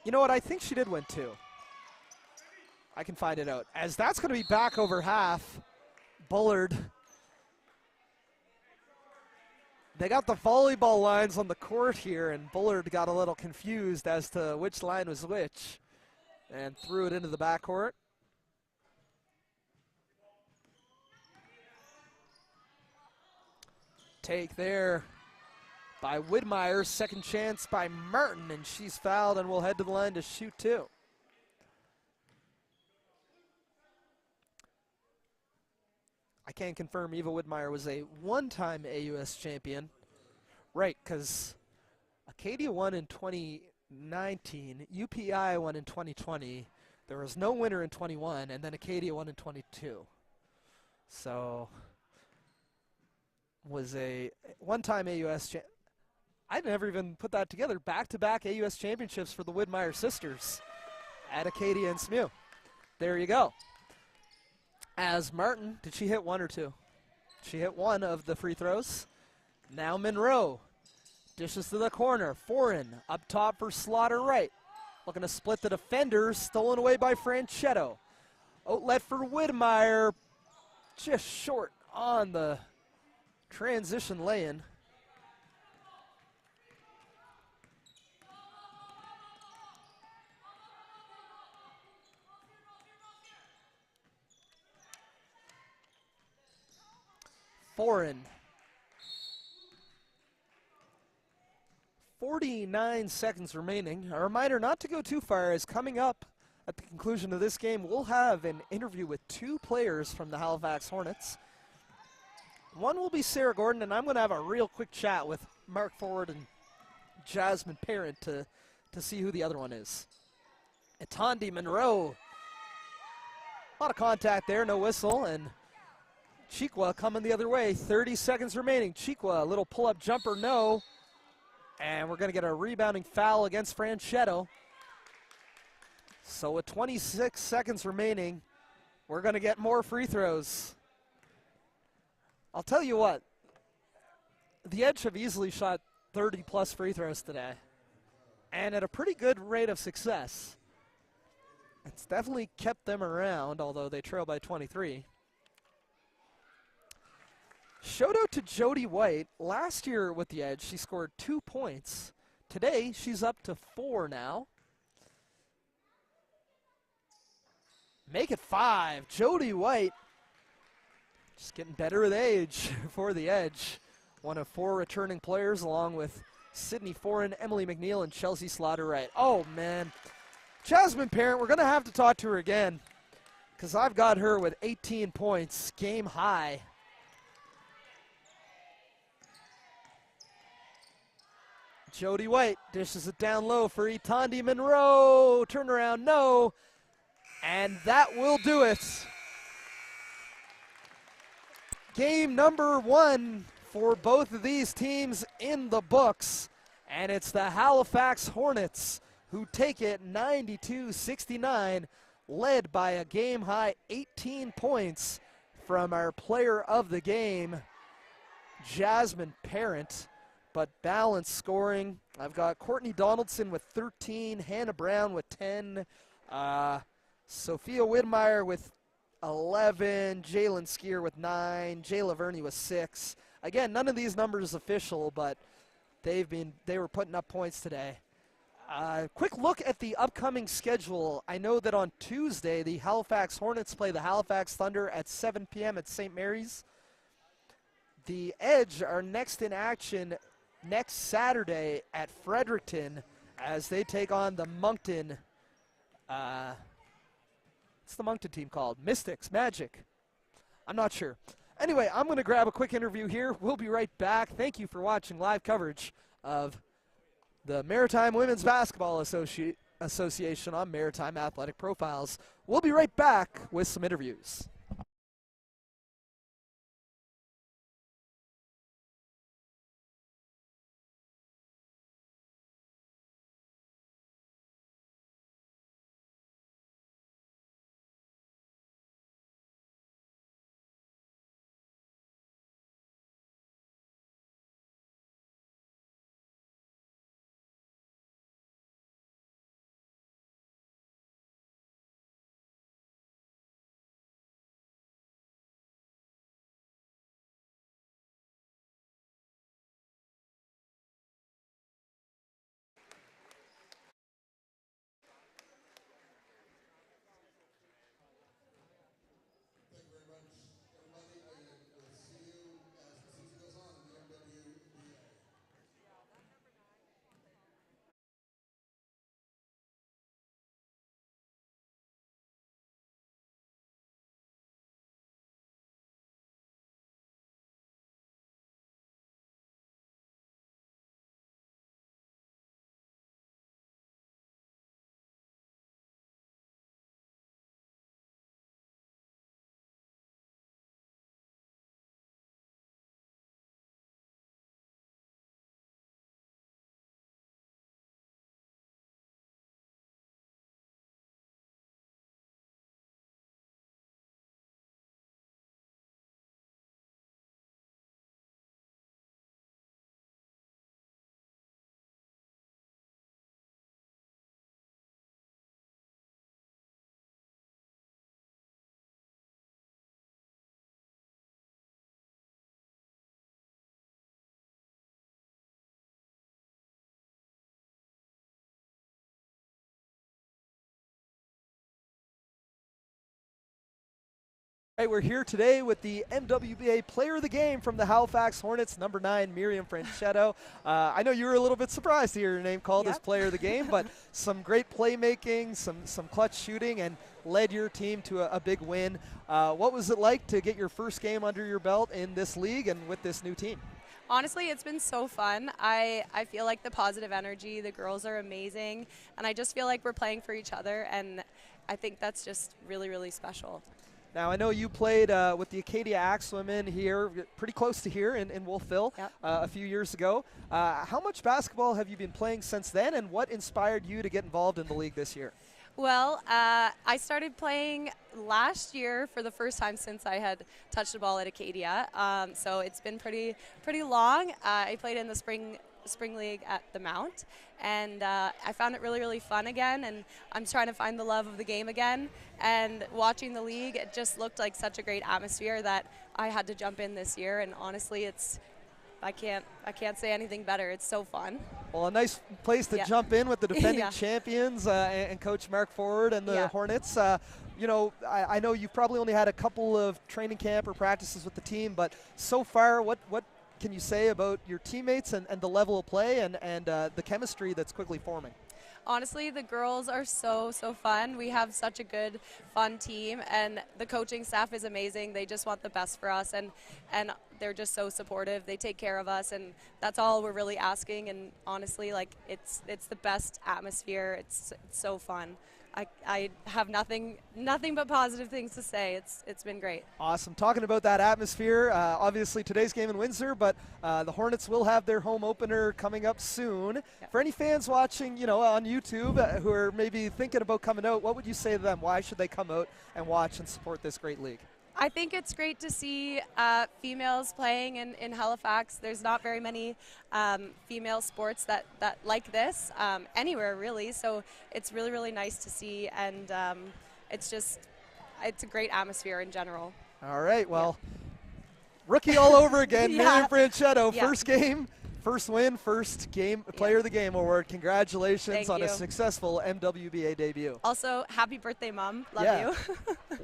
Speaker 3: You know what? I think she did win 2. I can find it out. As that's going to be back over half. Bullard. They got the volleyball lines on the court here, and Bullard got a little confused as to which line was which and threw it into the backcourt. Take there by Widmeyer, second chance by Martin, and she's fouled and will head to the line to shoot 2. I can confirm Eva Widmeyer was a one-time AUS champion. Right, because Acadia won in 2019, UPI won in 2020, there was no winner in 21, and then Acadia won in 22. So, was a one-time AUS champion. I never even put that together. Back-to-back AUS championships for the Widmeyer sisters at Acadia and SMU. There you go. As Martin, did she hit 1 or 2? She hit 1 of the free throws. Now Monroe dishes to the corner. Foreign up top for Slaughter-Wright. Looking to split the defenders. Stolen away by Franchetto. Outlet for Widmeyer. Just short on the transition lay-in. Foreign. 49 seconds remaining. A reminder not to go too far, as coming up at the conclusion of this game, we'll have an interview with 2 players from the Halifax Hornets. One will be Sarah Gordon, and I'm going to have a real quick chat with Mark Ford and Jasmine Parent to see who the other one is. Etandi Monroe. A lot of contact there, no whistle, and Chikwa coming the other way. 30 seconds remaining. Chikwa, a little pull-up jumper, no. And we're going to get a rebounding foul against Franchetto. So with 26 seconds remaining, we're going to get more free throws. I'll tell you what, the Edge have easily shot 30-plus free throws today, and at a pretty good rate of success. It's definitely kept them around, although they trail by 23. Shout out to Jody White. Last year with the Edge, she scored 2 points. Today, she's up to 4 now. Make it 5. Jody White just getting better with age for the Edge. One of 4 returning players, along with Sydney Foran, Emily McNeil, and Chelsea Slaughter-Wright. Oh, man. Jasmine Parent, we're going to have to talk to her again because I've got her with 18 points, game high. Jody White dishes it down low for Itandi Monroe. Turnaround, no. And that will do it. Game number 1 for both of these teams in the books. And it's the Halifax Hornets who take it 92-69, led by a game-high 18 points from our player of the game, Jasmine Parent. But balanced scoring. I've got Courtney Donaldson with 13, Hannah Brown with 10, Sophia Widmeyer with 11, Jalen Skier with 9, Jay Laverne with 6. Again, none of these numbers official, but they were putting up points today. Quick look at the upcoming schedule. I know that on Tuesday, the Halifax Hornets play the Halifax Thunder at 7 p.m. at St. Mary's. The Edge are next in action next Saturday at Fredericton as they take on the Moncton, what's the Moncton team called? Mystics, Magic. I'm not sure. Anyway, I'm going to grab a quick interview here. We'll be right back. Thank you for watching live coverage of the Maritime Women's Basketball Association on Maritime Athletic Profiles. We'll be right back with some interviews. Right, we're here today with the MWBA Player of the Game from the Halifax Hornets, number 9, Miriam Franchetto. I know you were a little bit surprised to hear your name called as Player of the Game, but some great playmaking, some clutch shooting, and led your team to a big win. What was it like to get your first game under your belt in this league and with this new team?
Speaker 6: Honestly, it's been so fun. I feel like the positive energy, the girls are amazing, and I just feel like we're playing for each other, and I think that's just really, really special.
Speaker 3: Now, I know you played with the Acadia Axe women here, pretty close to here in Wolfville a few years ago. How much basketball have you been playing since then, and what inspired you to get involved in the league this year?
Speaker 6: Well, I started playing last year for the first time since I had touched the ball at Acadia. So it's been pretty long. I played in the spring league at the Mount, and I found it really, really fun again, and I'm trying to find the love of the game again. And watching the league, it just looked like such a great atmosphere that I had to jump in this year, and honestly, I can't say anything better. It's so fun.
Speaker 3: Well, a nice place to jump in with the defending champions and Coach Mark Ford and the Hornets. You know, I know you've probably only had a couple of training camp or practices with the team, but so far, what can you say about your teammates and the level of play and the chemistry that's quickly forming?
Speaker 6: Honestly, the girls are so fun. We have such a good, fun team, and the coaching staff is amazing. They just want the best for us, and they're just so supportive. They take care of us, and that's all we're really asking. And honestly, like it's the best atmosphere. It's so fun. I have nothing but positive things to say. It's been great.
Speaker 3: Awesome. Talking about that atmosphere, obviously today's game in Windsor, but the Hornets will have their home opener coming up soon.
Speaker 6: Yep.
Speaker 3: For any fans watching, on YouTube who are maybe thinking about coming out, what would you say to them? Why should they come out and watch and support this great league?
Speaker 6: I think it's great to see females playing in Halifax. There's not very many female sports that like this anywhere, really. So it's really, really nice to see, and it's a great atmosphere in general.
Speaker 3: All right, well, rookie all over again, Miriam Branchetto.
Speaker 6: Yeah.
Speaker 3: First game, first win, first game, Player of the Game award. Congratulations
Speaker 6: Thank
Speaker 3: on a
Speaker 6: you.
Speaker 3: successful MWBA debut.
Speaker 6: Also, happy birthday, Mom. Love you.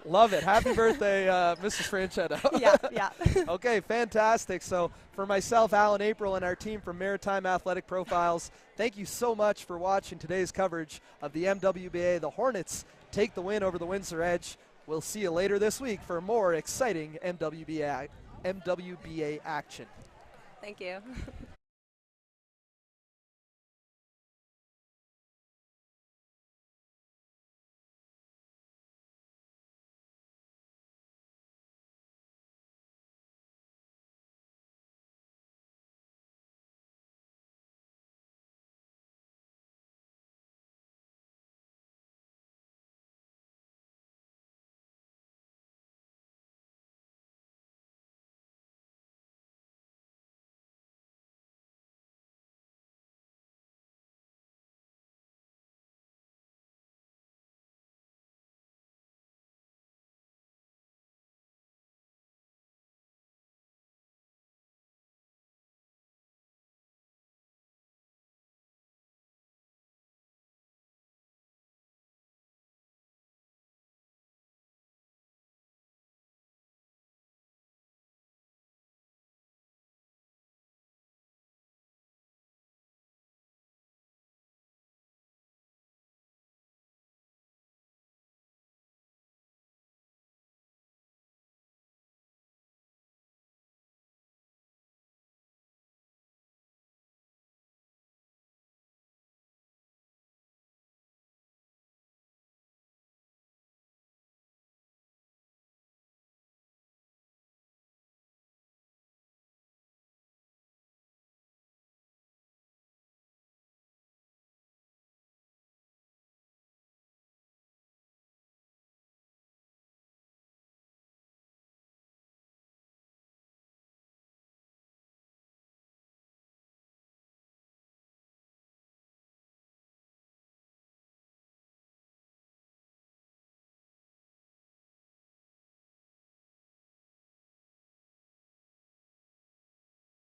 Speaker 3: Love it. Happy birthday, Mrs. Branchetto.
Speaker 6: Yeah.
Speaker 3: Okay, fantastic. So for myself, Alan April, and our team from Maritime Athletic Profiles, thank you so much for watching today's coverage of the MWBA. The Hornets take the win over the Windsor Edge. We'll see you later this week for more exciting MWBA action.
Speaker 6: Thank you.